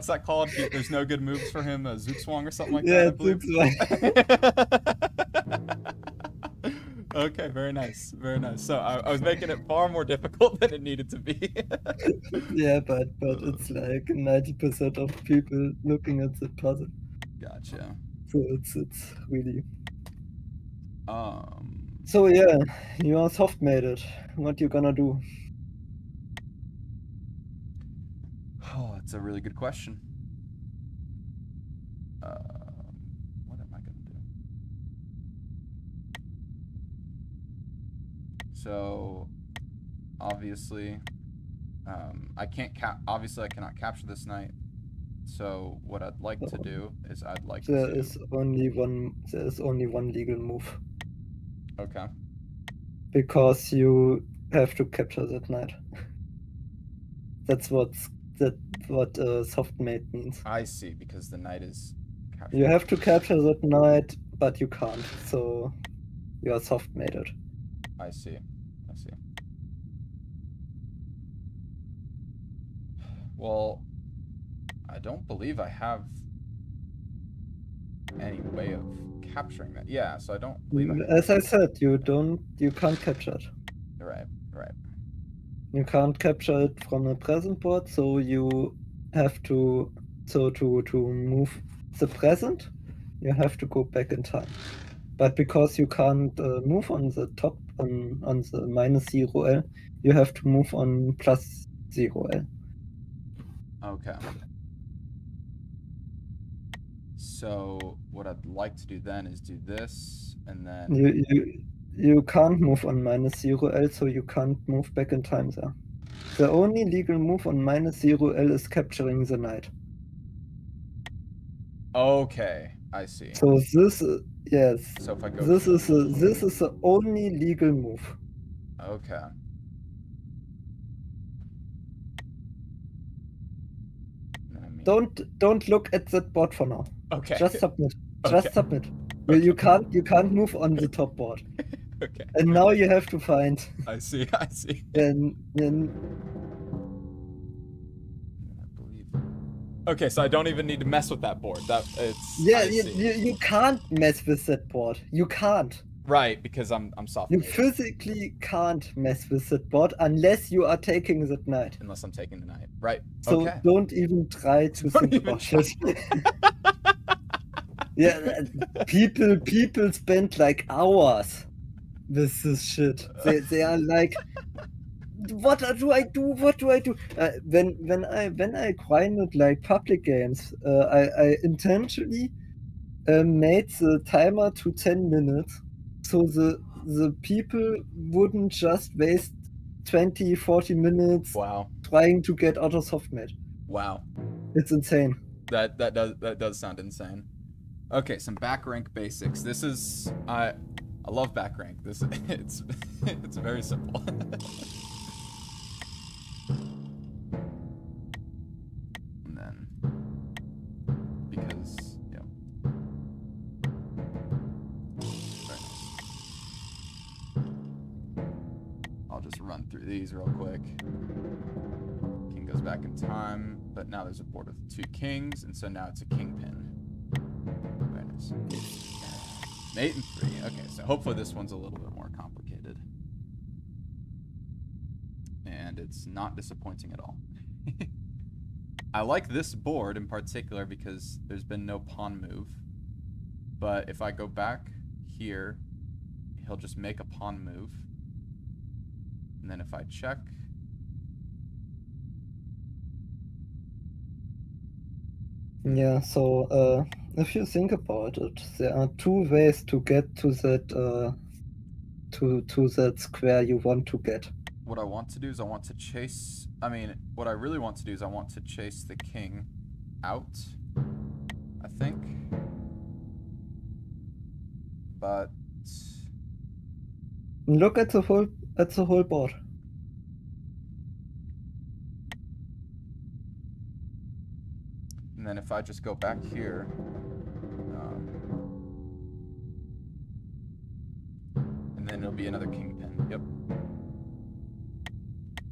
that called? There's no good moves for him. Zugzwang or something like that. Yeah, I believe. Zugzwang. Okay, very nice. So I was making it far more difficult than it needed to be. Yeah, but it's like 90% of people looking at the puzzle. Gotcha. So it's really. So yeah, you are soft made it. What you gonna do? Oh, that's a really good question. What am I gonna do? So, obviously, I cannot capture this knight. So what I'd like to do is I'd like There to... is only one legal move. Okay. Because you have to capture that knight. That's what soft mate means. I see, because the knight is captured. You have to capture that knight, but you can't, so you are soft mated. I see. I see. Well, I don't believe I have any way of capturing that. Yeah, so I don't believe I... As I said, you can't capture it. Right, right. You can't capture it from the present board, so you have to to move the present, you have to go back in time. But because you can't move on the top on the -0L, you have to move on +0L. Okay. So what I'd like to do then is do this, and then... You can't move on -0L, so you can't move back in time there. The only legal move on -0L is capturing the knight. Okay, I see. So this, yes. So if I go... This is the only legal move. Okay. I mean... Don't look at that board for now. Okay. Just submit. Okay. Just submit. Okay. You can't move on the top board. Okay. And now you have to find. I see. I see. Then I believe... Okay, so I don't even need to mess with that board. yeah, I see. you can't mess with that board. You can't. Right, because I'm soft. You physically can't mess with that board unless you are taking that knight. Unless I'm taking the knight. Right. So okay. don't even try to Don't think even about try. it. Yeah, people spend like hours with this shit. They are like, what do I do? What do I do? When I grinded like public games, I intentionally made the timer to 10 minutes, so the people wouldn't just waste 20-40 minutes Wow. trying to get out of softmate. Wow. It's insane. That does sound insane. Okay, some back rank basics. This is I love back rank. This it's very simple. And then because very nice. I'll just run through these real quick. King goes back in time, but now there's a board with 2 kings, and so now it's a kingpin. Very nice. Mate and 3. Okay, so hopefully this one's a little bit more complicated. And it's not disappointing at all. I like this board in particular because there's been no pawn move. But if I go back here, he'll just make a pawn move. And then if I check... Yeah, so if you think about it, there are 2 ways to get to that to that square you want to get. What I want to do is I want to chase... I mean, what I really want to do is I want to chase the king out, I think. But... Look at the whole board. And then if I just go back here... and then it'll be another kingpin. Yep.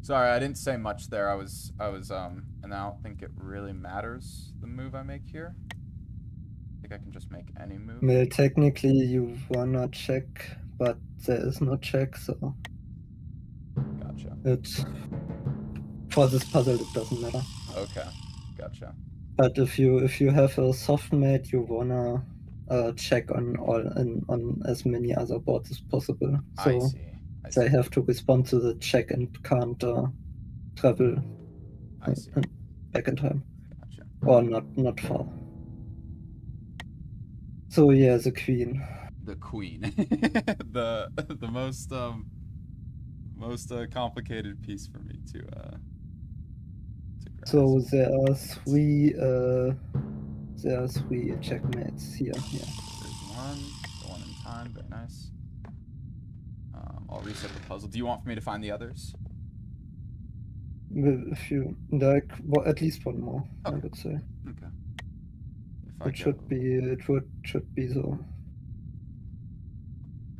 Sorry, I didn't say much there. I was, and I don't think it really matters the move I make here. I think I can just make any move. Well, technically you wanna check, but there is no check, so Gotcha. for this puzzle it doesn't matter. Okay, gotcha. But if you have a soft mate, you wanna check on as many other boards as possible. So I see. they have to respond to the check and can't travel back in time. Gotcha. Or not far. So yeah, the queen. The queen. the most complicated piece for me to So there are three checkmates here. Yeah. There's one. The one in time. Very nice. I'll reset the puzzle. Do you want for me to find the others? If you like, well, at least one more, Okay. I would say. Okay. If I It should be so.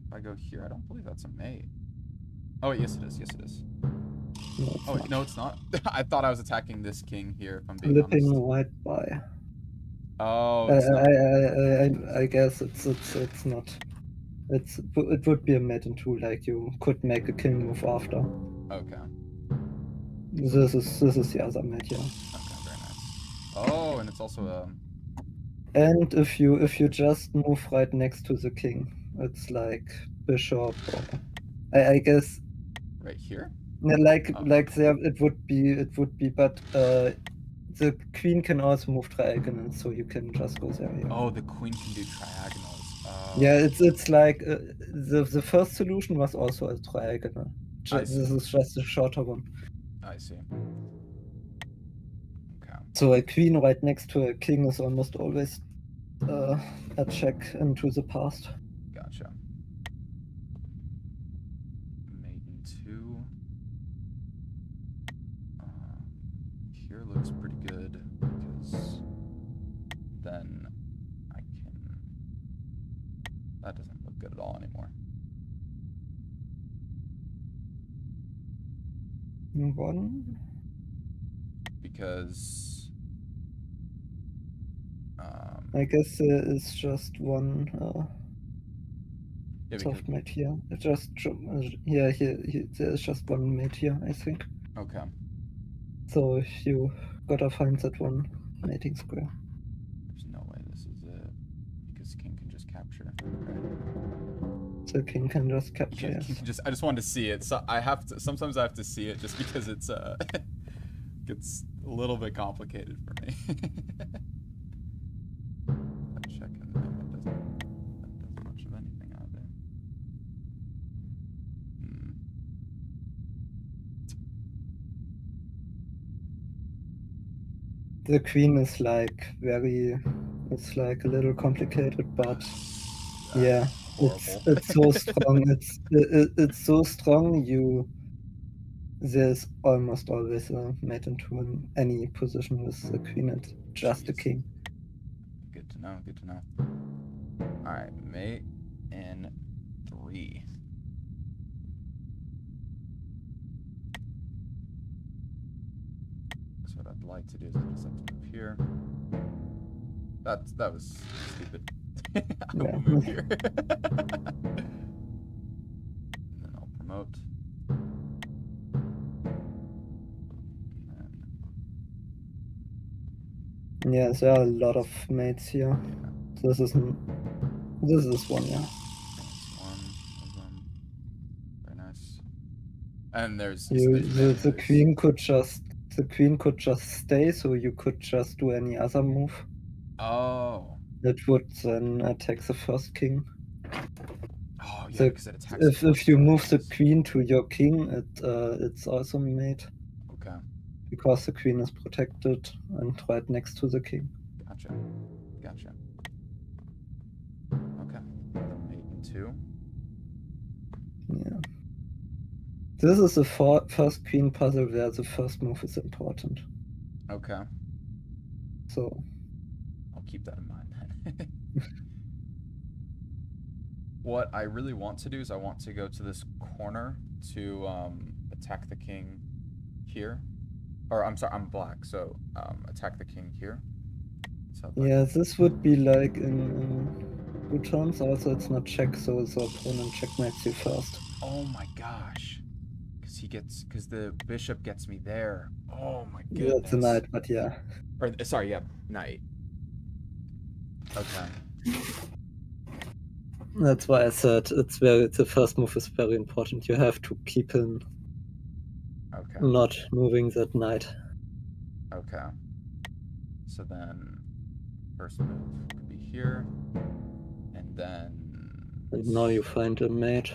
If I go here, I don't believe that's a mate. Oh wait, yes it is. Yes it is. No, it's Oh wait, not. no, it's not. I thought I was attacking this king here. If I'm being Flipping honest. right by. Oh, it's not. I guess it's not. It would be a mate in two, like you could make a king move after. Okay. This is the other mate, yeah. Okay, very nice. Oh, and it's also And if you just move right next to the king, it's like bishop. Or, I guess right here. like Oh. there it would be, but the queen can also move diagonal, so you can just go there. Yeah. Oh, the queen can do triagonals. Yeah, it's like the first solution was also a triagonal. I see. This is just a shorter one. I see. Okay. So a queen right next to a king is almost always a check into the past. Gotcha. Mate in two. Here looks pretty good because then I can. That doesn't look good at all anymore. One. Because. I guess there is just one Yeah, soft because. mate here. Here there is just one mate here, I think. Okay. So you gotta find that one mating square. There's no way this is it. Because king can just capture. Right? So king can just capture. Yeah, Yes. king can just. I just wanted to see it. So sometimes I have to see it just because it's gets a little bit complicated for me. Check in there. That doesn't much of anything either. The queen is like it's like a little complicated, but yeah, Horrible. it's so strong. It's so strong. There's almost always a mate in two in any position with the queen and just a king. Good to know. Good to know. All right, mate in three. So what I'd like to do is I'd just like to move here. That was stupid. I will move here. And then I'll promote. Yeah, there are a lot of mates here. This is one, yeah. That's one of them. Very nice. And there's the queen could just stay, so you could just do any other move. Oh. It would then attack the first king. Oh yeah, because it attacks. If you move the queen to your king, it's also mate. Okay. Because the queen is protected and right next to the king. Gotcha. Okay. Another mate in two. Yeah. This is the first queen puzzle where the first move is important. Okay. So. I'll keep that in mind then. What I really want to do is I want to go to this corner to attack the king here. Or I'm sorry, I'm black, so attack the king here. Yeah, this would be like in 2 turns. Also, it's not check, so the opponent checkmates you first. Oh my gosh. Because the bishop gets me there. Oh my goodness. That's a knight, but yeah. Or, sorry, yeah, knight. Okay. That's why I said the first move is very important. You have to keep him not moving that knight. Okay. So then first move could be here. And then and now you find a mate.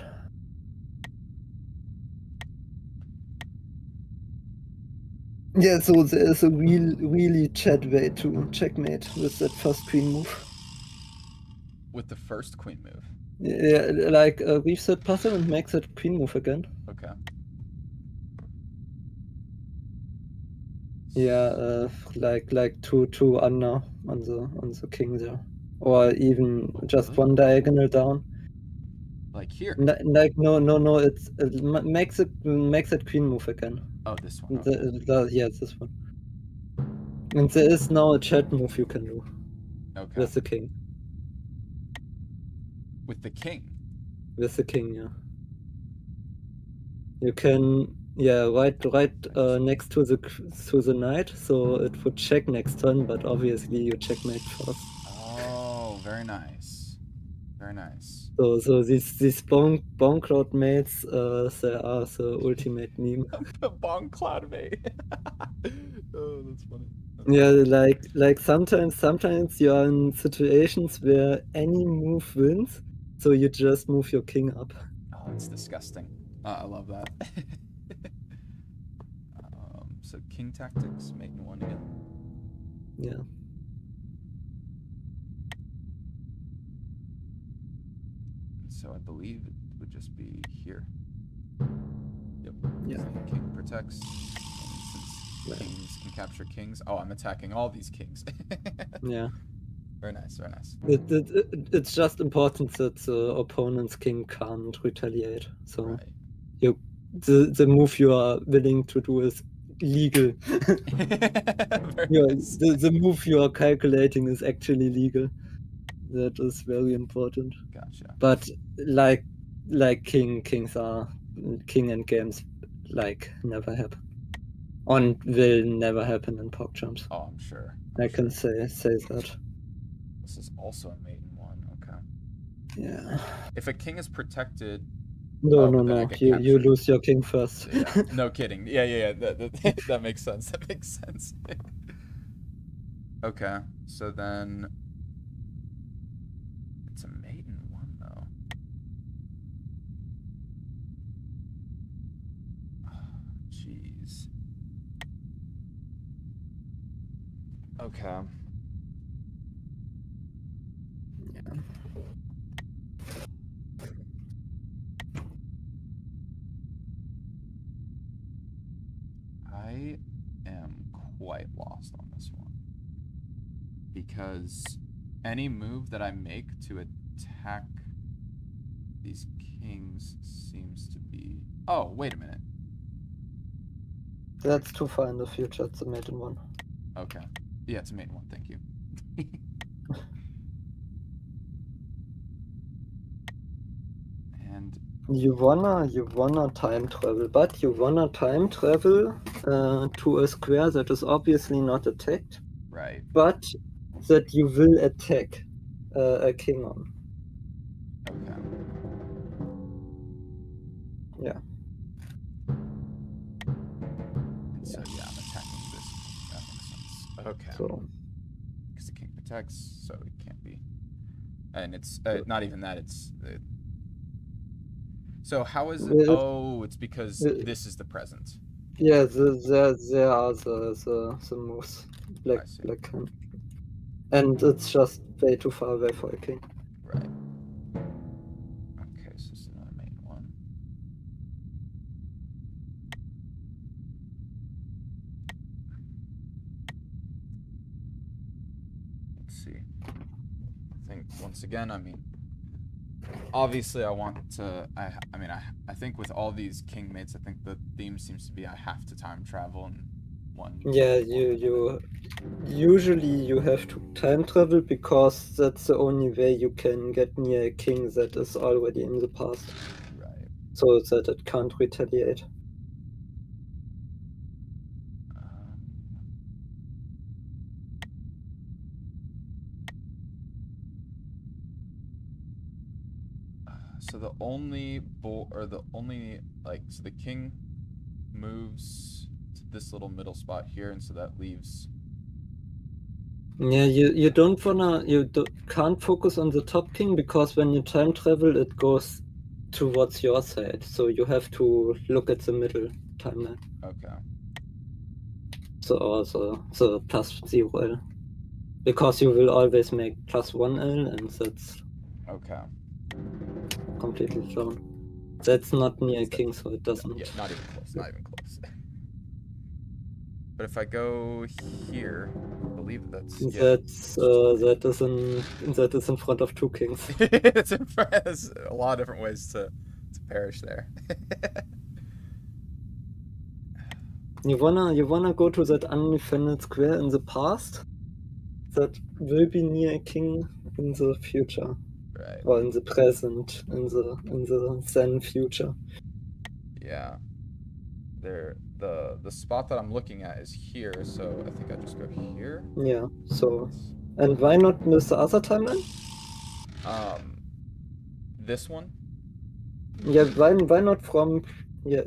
Yeah, so there is a really chat way to checkmate with that first queen move. With the first queen move. Yeah, like weave that puzzle and make that queen move again. Okay. Yeah, like two under on the king there, or even just really? one diagonal down. Like here. Like no, it's makes that queen move again. Oh, this one. Okay. Yeah, this one. And there is now a chat move you can do Okay. with the king. With the king. With the king, yeah. You can, yeah, right next to the knight, so it would check next turn, but obviously you checkmate first. Oh, very nice. Very nice. So these bone cloud mates, they are the ultimate meme. The bong cloud mate. Oh, that's funny. Yeah, like sometimes you are in situations where any move wins, so you just move your king up. Oh, that's disgusting. I love that. So king tactics, mate in one again. Yeah. So I believe it would just be here. Yep. Yeah. So the king protects. And since kings can capture kings. Oh, I'm attacking all these kings. Yeah. Very nice, very nice. It's just important that the opponent's king can't retaliate. So Right. the move you are willing to do is legal. Nice. The move you are calculating is actually legal. That is very important. Gotcha. But like kings are king and games like never happen. And will never happen in POC jumps. Oh, I'm sure. I can say that. This is also a mate in one. Okay. Yeah. If a king is protected. No. You lose your king first. Yeah. No kidding. Yeah. That makes sense. That makes sense. Okay. So then. It's a mate in one though. Jeez. Okay. Yeah. I am quite lost on this one. Because any move that I make to attack these kings seems to be... Oh, wait a minute. That's too far in the future. It's a mate in one. Okay. Yeah, it's a mate in one. Thank you. And you wanna time travel, but you wanna time travel to a square that is obviously not attacked, right. but that you will attack a king on. Okay. Yeah. And so yeah, I'm attacking this. That makes sense. Okay. So because the king protects, so it can't be. And it's not even that. It's. So how is it? Oh, it's because this is the present. Yeah, there are the moves black can, and it's just way too far away for a king. Right. Okay, so this is another main one. Let's see. I think once again, I mean, obviously I want to, I think with all these king mates, I think the theme seems to be I have to time travel in one. Yeah, you usually you have to time travel because that's the only way you can get near a king that is already in the past. Right. So that it can't retaliate. So the only so the king moves to this little middle spot here, and so that leaves. Yeah, can't focus on the top king because when you time travel, it goes towards your side. So you have to look at the middle timeline. Okay. the plus 0 L. Because you will always make plus 1 L, and that's Okay. completely thrown. That's not near king, so it doesn't. Yeah, not even close. Not even close. But if I go here, I believe that's that is in front of 2 kings. It's there's a lot of different ways to perish there. You wanna go to that undefended square in the past? That will be near a king in the future. Right. Or in the present, in the then future. Yeah. There, the spot that I'm looking at is here, so I think I just go here. Yeah. So, and why not miss the other timeline? This one. Yeah. Why not from? Yeah.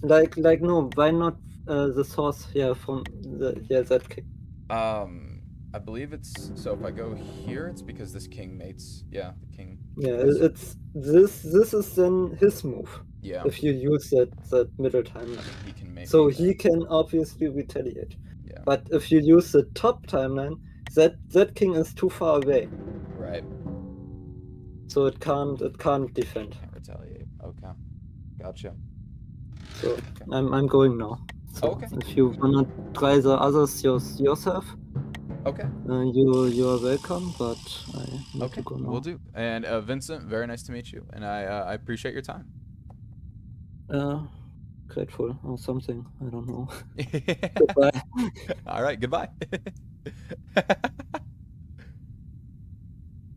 Like no. Why not the source? Yeah. From that king. I believe it's so. If I go here, it's because this king mates. Yeah, the king. Yeah. It's this. This is then his move. Yeah. If you use that middle timeline. He can make. So he can obviously retaliate. Yeah. But if you use the top timeline, that king is too far away. Right. So it can't defend. Can't retaliate. Okay. Gotcha. So Okay. I'm going now. So Okay. if you wanna try the others yourself, Okay. you are welcome. But I need to go now. We'll do. And Vincent, very nice to meet you, and I appreciate your time. Grateful or something. I don't know. Goodbye. All right. Goodbye.